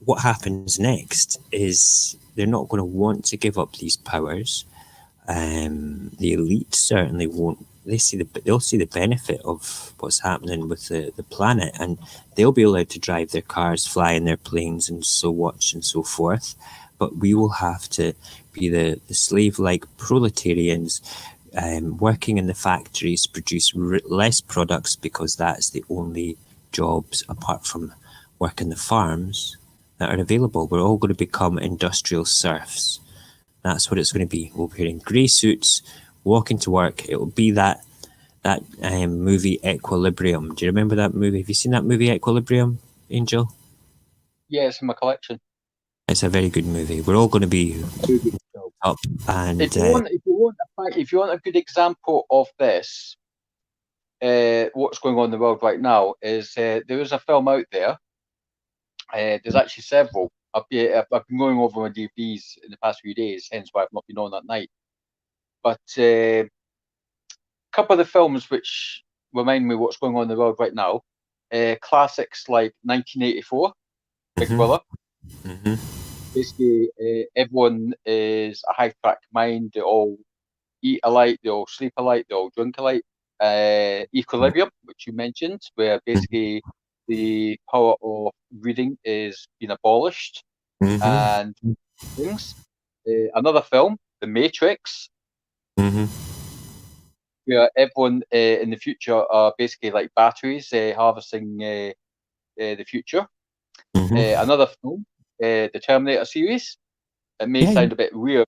what happens next is they're not going to want to give up these powers. The elite certainly won't. They'll see the benefit of what's happening with the planet, and they'll be allowed to drive their cars, fly in their planes, and so watch and so forth. But we will have to be the slave-like proletarians, working in the factories, produce less products because that's the only jobs apart from working the farms that are available. We're all going to become industrial serfs. That's what it's going to be. We'll be wearing grey suits, walking to work. It will be that movie Equilibrium. Do you remember that movie? Have you seen that movie Equilibrium, Angel? Yeah, it's in my collection. It's a very good movie. We're all going to be up. And if you want a good example of this, what's going on in the world right now is there is a film out there. There's actually several. I've been going over my DVDs in the past few days, hence why I've not been on that night. But a couple of the films which remind me what's going on in the world right now, classics like 1984, Big Brother. Basically, everyone is a high-track mind. They're all eat alike, they all sleep alike, they all drink alike. Equilibrium, which you mentioned, where basically the power of reading is being abolished Mm-hmm. and things. Another film, The Matrix, Mm-hmm. where everyone in the future are basically like batteries harvesting the future. Mm-hmm. Another film, the Terminator series. It may Yeah, sound a bit weird,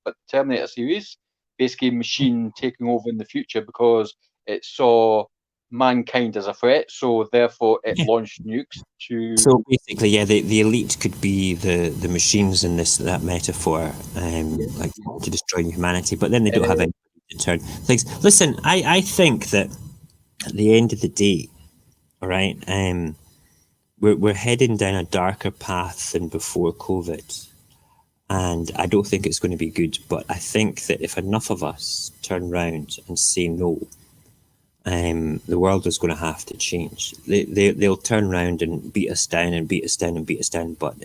but the Terminator series, basically machine taking over in the future because it saw mankind as a threat, so therefore it yeah. launched nukes to. So basically, yeah, the elite could be the machines in that metaphor, like to destroy humanity, but then they don't have any to turn things. Listen, I think that at the end of the day, all right, we're heading down a darker path than before COVID, and I don't think it's going to be good. But I think that if enough of us turn round and say no, the world is going to have to change. They'll turn around and beat us down and beat us down and beat us down, but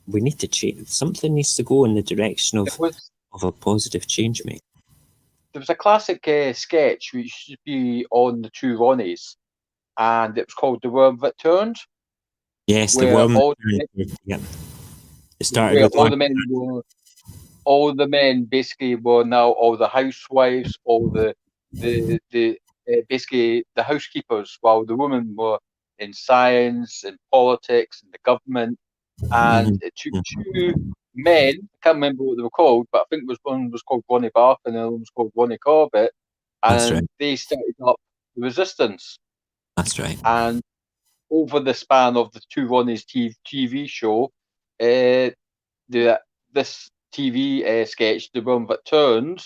we need to change. Something needs to go in the direction of a positive change, mate. There was a classic sketch which used to be on the two Ronnies, and it was called The Worm That Turned. Yes, the where worm. all, Yeah, it started where with all one. the men were, all the men basically were now all the housewives, all the basically the housekeepers, while the women were in science and politics and the government. And it took two men, I can't remember what they were called, but I think one was called Ronnie Barker and the other one was called Ronnie Corbett, That's and right. they started up the resistance. That's right. And over the span of the two Ronnies TV show, this TV sketch, The One That Turned,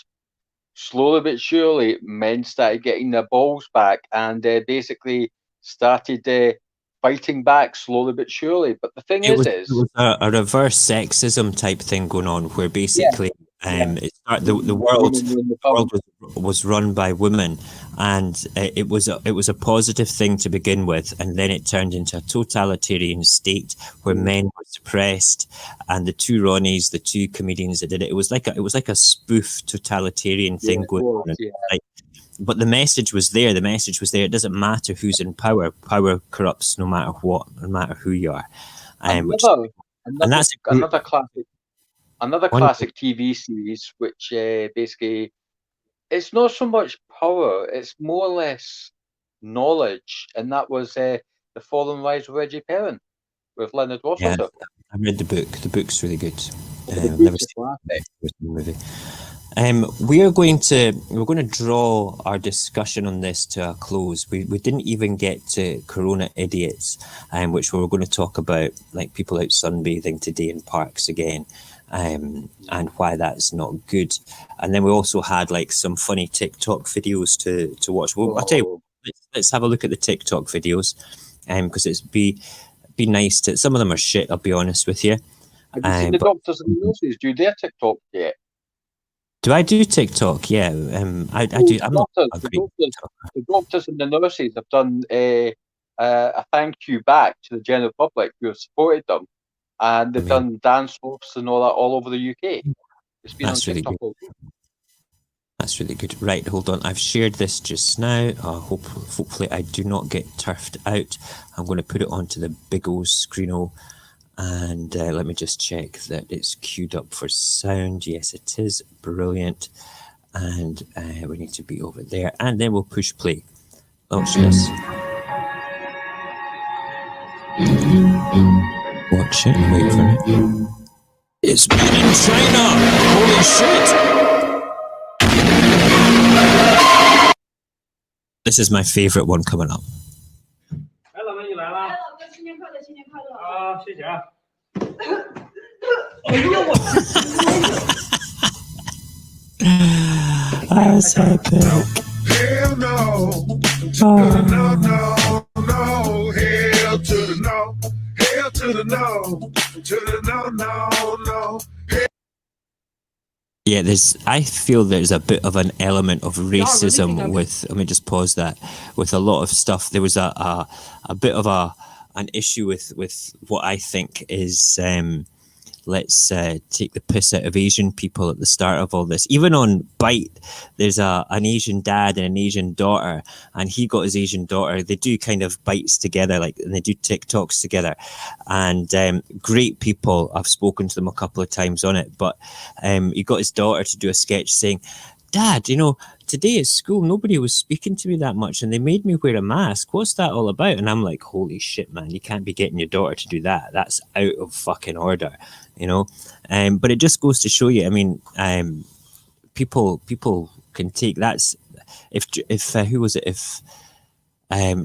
slowly but surely, men started getting their balls back and basically started fighting back slowly but surely. But the thing It is, was a reverse sexism type thing going on, where basically the world was run by women, and it was a positive thing to begin with, and then it turned into a totalitarian state where men were suppressed, and the two Ronnies, the two comedians that did it, it was like a spoof totalitarian thing going on. But the message was there. The message was there. It doesn't matter who's in power. Power corrupts no matter what, no matter who you are. Another classic TV series, which basically it's not so much power; it's more or less knowledge, and that was The Fall and Rise of Reggie Perrin with Leonard Rossiter. Yeah, I read the book. The book's really good. The book's classic. Movie. We're going to draw our discussion on this to a close. We didn't even get to Corona idiots, which we were going to talk about, like people out sunbathing today in parks again, and why that's not good. And then we also had like some funny TikTok videos to watch. Well, I'll tell you, let's have a look at the TikTok videos, because it's be nice to. Some of them are shit. I'll be honest with you. Have you seen the doctors and nurses do their TikTok yet? Do I do TikTok? Yeah, I do. I'm not a great the doctors and the nurses have done a thank you back to the general public who have supported them, and they've done dance offs and all that all over the UK. It's been on TikTok. Really good. That's really good. Right, hold on. I've shared this just now. Hopefully I do not get turfed out. I'm going to put it onto the big old screeno. And let me just check that it's queued up for sound. Yes, it is. Brilliant. And we need to be over there. And then we'll push play. Watch this. Watch it. Wait for it. It's made in China! Holy shit! This is my favourite one coming up. I was epic. Hell no. No, no, no. Hell to the no. Hell to the no. To the no, no, no. Yeah, I feel there's a bit of an element of racism with, let me just pause that, with a lot of stuff. There was a bit of an issue with what I think is let's take the piss out of Asian people at the start of all this. Even on Byte, there's an Asian dad and an Asian daughter, and he got his Asian daughter. They do kind of bites together, and they do TikToks together, and great people. I've spoken to them a couple of times on it, but he got his daughter to do a sketch saying, "Dad, today at school, nobody was speaking to me that much and they made me wear a mask. What's that all about?" And I'm like, holy shit, man, you can't be getting your daughter to do that. That's out of fucking order, But it just goes to show you, people can take that's if who was it? If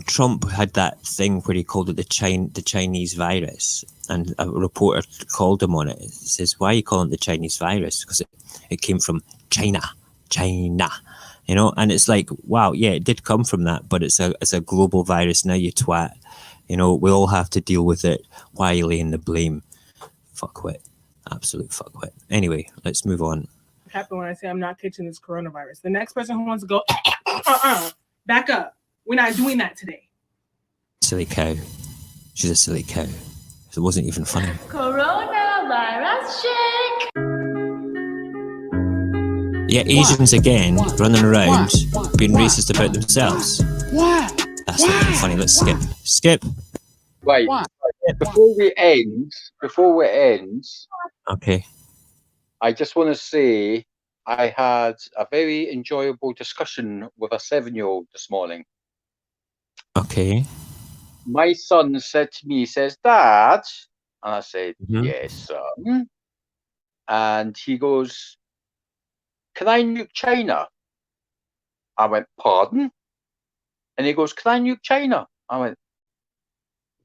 Trump had that thing where he called it the Chinese virus, and a reporter called him on it. He says, "Why are you calling it the Chinese virus?" Because it came from China. And it's like, wow, yeah, it did come from that, but it's a global virus now, you twat. We all have to deal with it. Why are you laying the blame? Fuckwit. Absolute fuckwit. Anyway, let's move on. Happen when I say I'm not catching this coronavirus. The next person who wants to go, back up. We're not doing that today. Silly cow. She's a silly cow. It wasn't even funny. Coronavirus shake. Yeah, Asians again running around being racist about themselves. That's not even funny. Let's skip. Right. Before we end, Okay. I just want to say I had a very enjoyable discussion with a 7-year-old this morning. Okay. My son said to me, he says, "Dad," and I said, Mhm. "Yes, son." And he goes, "Can I nuke China?" I went, "Pardon?" And he goes, "Can I nuke China?" I went,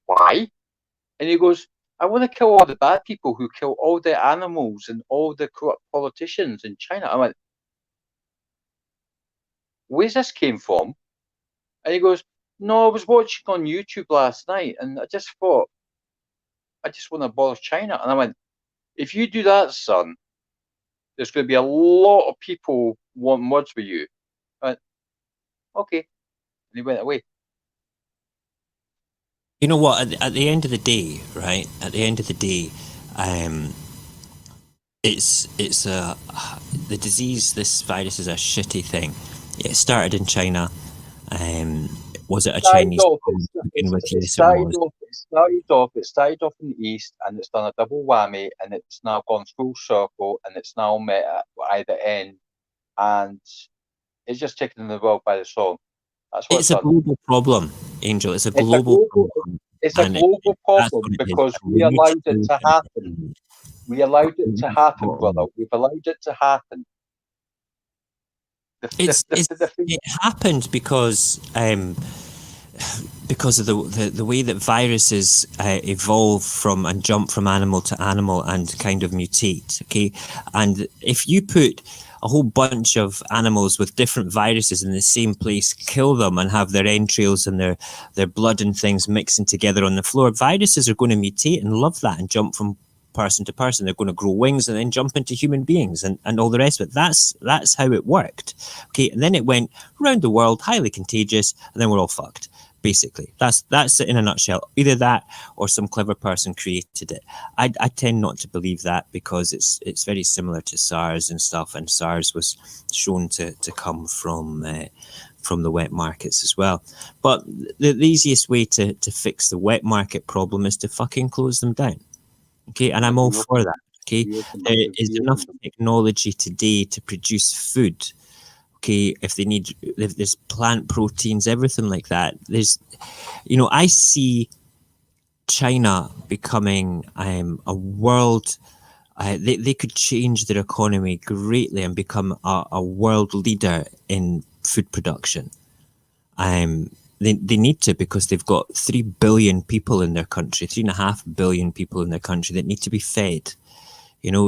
"Why?" And he goes, "I want to kill all the bad people who kill all the animals and all the corrupt politicians in China." I went, "Where's this came from?" And he goes, "No, I was watching on YouTube last night and I just thought, I just want to abolish China." And I went, "If you do that, son, there's going to be a lot of people wanting words with you." I went, "Okay." And he went away. You know what? At the end of the day, right? At the end of the day, it's the disease. This virus is a shitty thing. It started in China. Was it a Chinese? It started off in the east, and it's done a double whammy, and it's now gone full circle, and it's now met at either end, and it's just taken the world by the storm. That's what It's a global problem, Angel. It's a global problem. It's a global problem because we allowed it to happen. We allowed it to happen, brother. We've allowed it to happen. It happened because of the way that viruses evolve from and jump from animal to animal and kind of mutate. Okay, and if you put a whole bunch of animals with different viruses in the same place, kill them and have their entrails and their blood and things mixing together on the floor, viruses are going to mutate and love that and jump from person to person. They're going to grow wings and then jump into human beings and all the rest of it. That's how it worked. Okay, and then it went around the world, highly contagious, and then we're all fucked. Basically, that's it in a nutshell. Either that or some clever person created it. I tend not to believe that because it's very similar to SARS and stuff, and SARS was shown to come from the wet markets as well. But the easiest way to fix the wet market problem is to fucking close them down. Okay, and I'm all for that. Okay, there is enough technology today to produce food. Okay, if there's plant proteins, everything like that. I see China becoming a world. They could change their economy greatly and become a world leader in food production. They need to, because they've got 3 billion people in their country, 3.5 billion people in their country that need to be fed.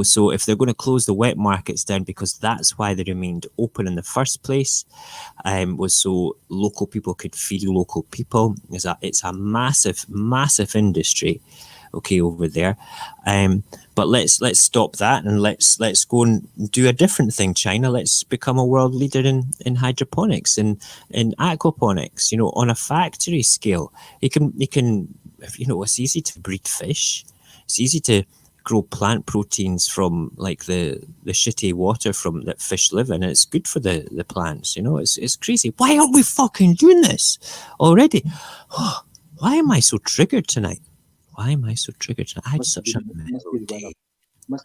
So if they're going to close the wet markets down, because that's why they remained open in the first place, was so local people could feed local people. It's a massive, massive industry, okay, over there. But let's stop that and let's go and do a different thing, China. Let's become a world leader in hydroponics and in aquaponics. On a factory scale, you can. It's easy to breed fish. It's easy to grow plant proteins from like the shitty water from that fish live in. And it's good for the plants, you know. It's crazy. Why aren't we fucking doing this already? Why am I so triggered tonight? Why am I so triggered tonight? I had such a mellow day.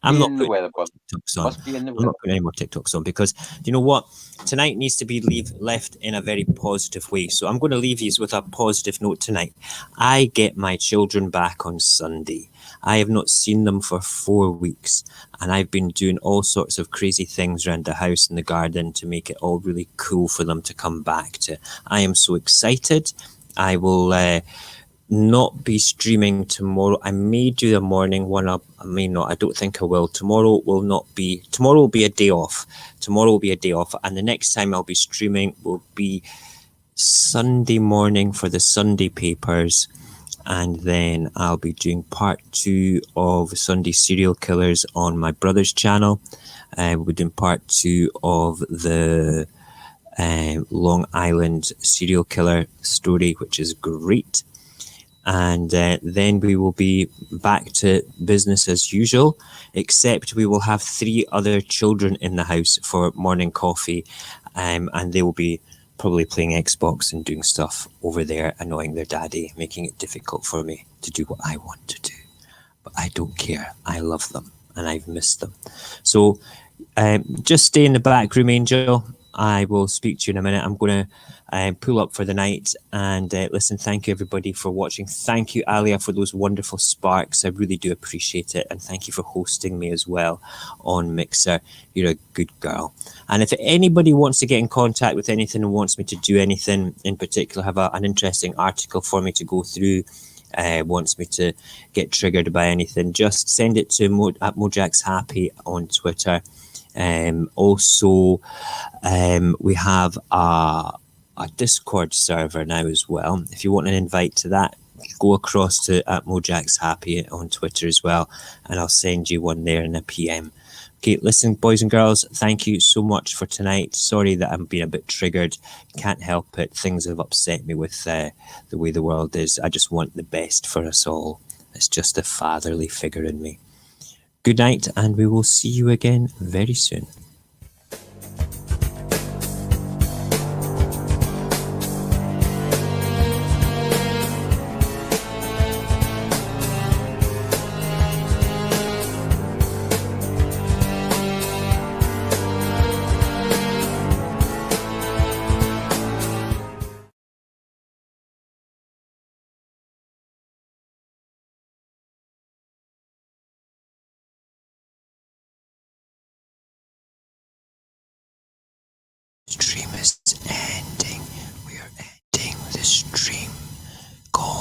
I'm not putting TikToks on. I'm not putting any more TikToks on because do you know what? Tonight needs to be left in a very positive way. So I'm going to leave you with a positive note tonight. I get my children back on Sunday. I have not seen them for 4 weeks, and I've been doing all sorts of crazy things around the house and the garden to make it all really cool for them to come back to. I am so excited. I will not be streaming tomorrow. I may do the morning one up. I may not. I don't think I will. Tomorrow will be a day off. Tomorrow will be a day off. And the next time I'll be streaming will be Sunday morning for the Sunday papers. And then I'll be doing part 2 of Sunday Serial Killers on my brother's channel. We'll be doing part 2 of the Long Island serial killer story, which is great. And then we will be back to business as usual, except we will have 3 other children in the house for morning coffee, and they will be probably playing Xbox and doing stuff over there, annoying their daddy, making it difficult for me to do what I want to do. But I don't care. I love them and I've missed them. So just stay in the back room, Angel. I will speak to you in a minute. I'm going to pull up for the night and listen. Thank you, everybody, for watching. Thank you, Alia, for those wonderful sparks. I really do appreciate it. And thank you for hosting me as well on Mixer. You're a good girl. And if anybody wants to get in contact with anything and wants me to do anything in particular, have an interesting article for me to go through, wants me to get triggered by anything, just send it to at Mojack's Happy on Twitter. Also, we have a Discord server now as well. If you want an invite to that, go across to at Mojack's Happy on Twitter as well, and I'll send you one there in a PM. Okay, listen, boys and girls, thank you so much for tonight. Sorry that I'm being a bit triggered. Can't help it. Things have upset me with the way the world is. I just want the best for us all. It's just a fatherly figure in me. Good night, and we will see you again very soon. Stream is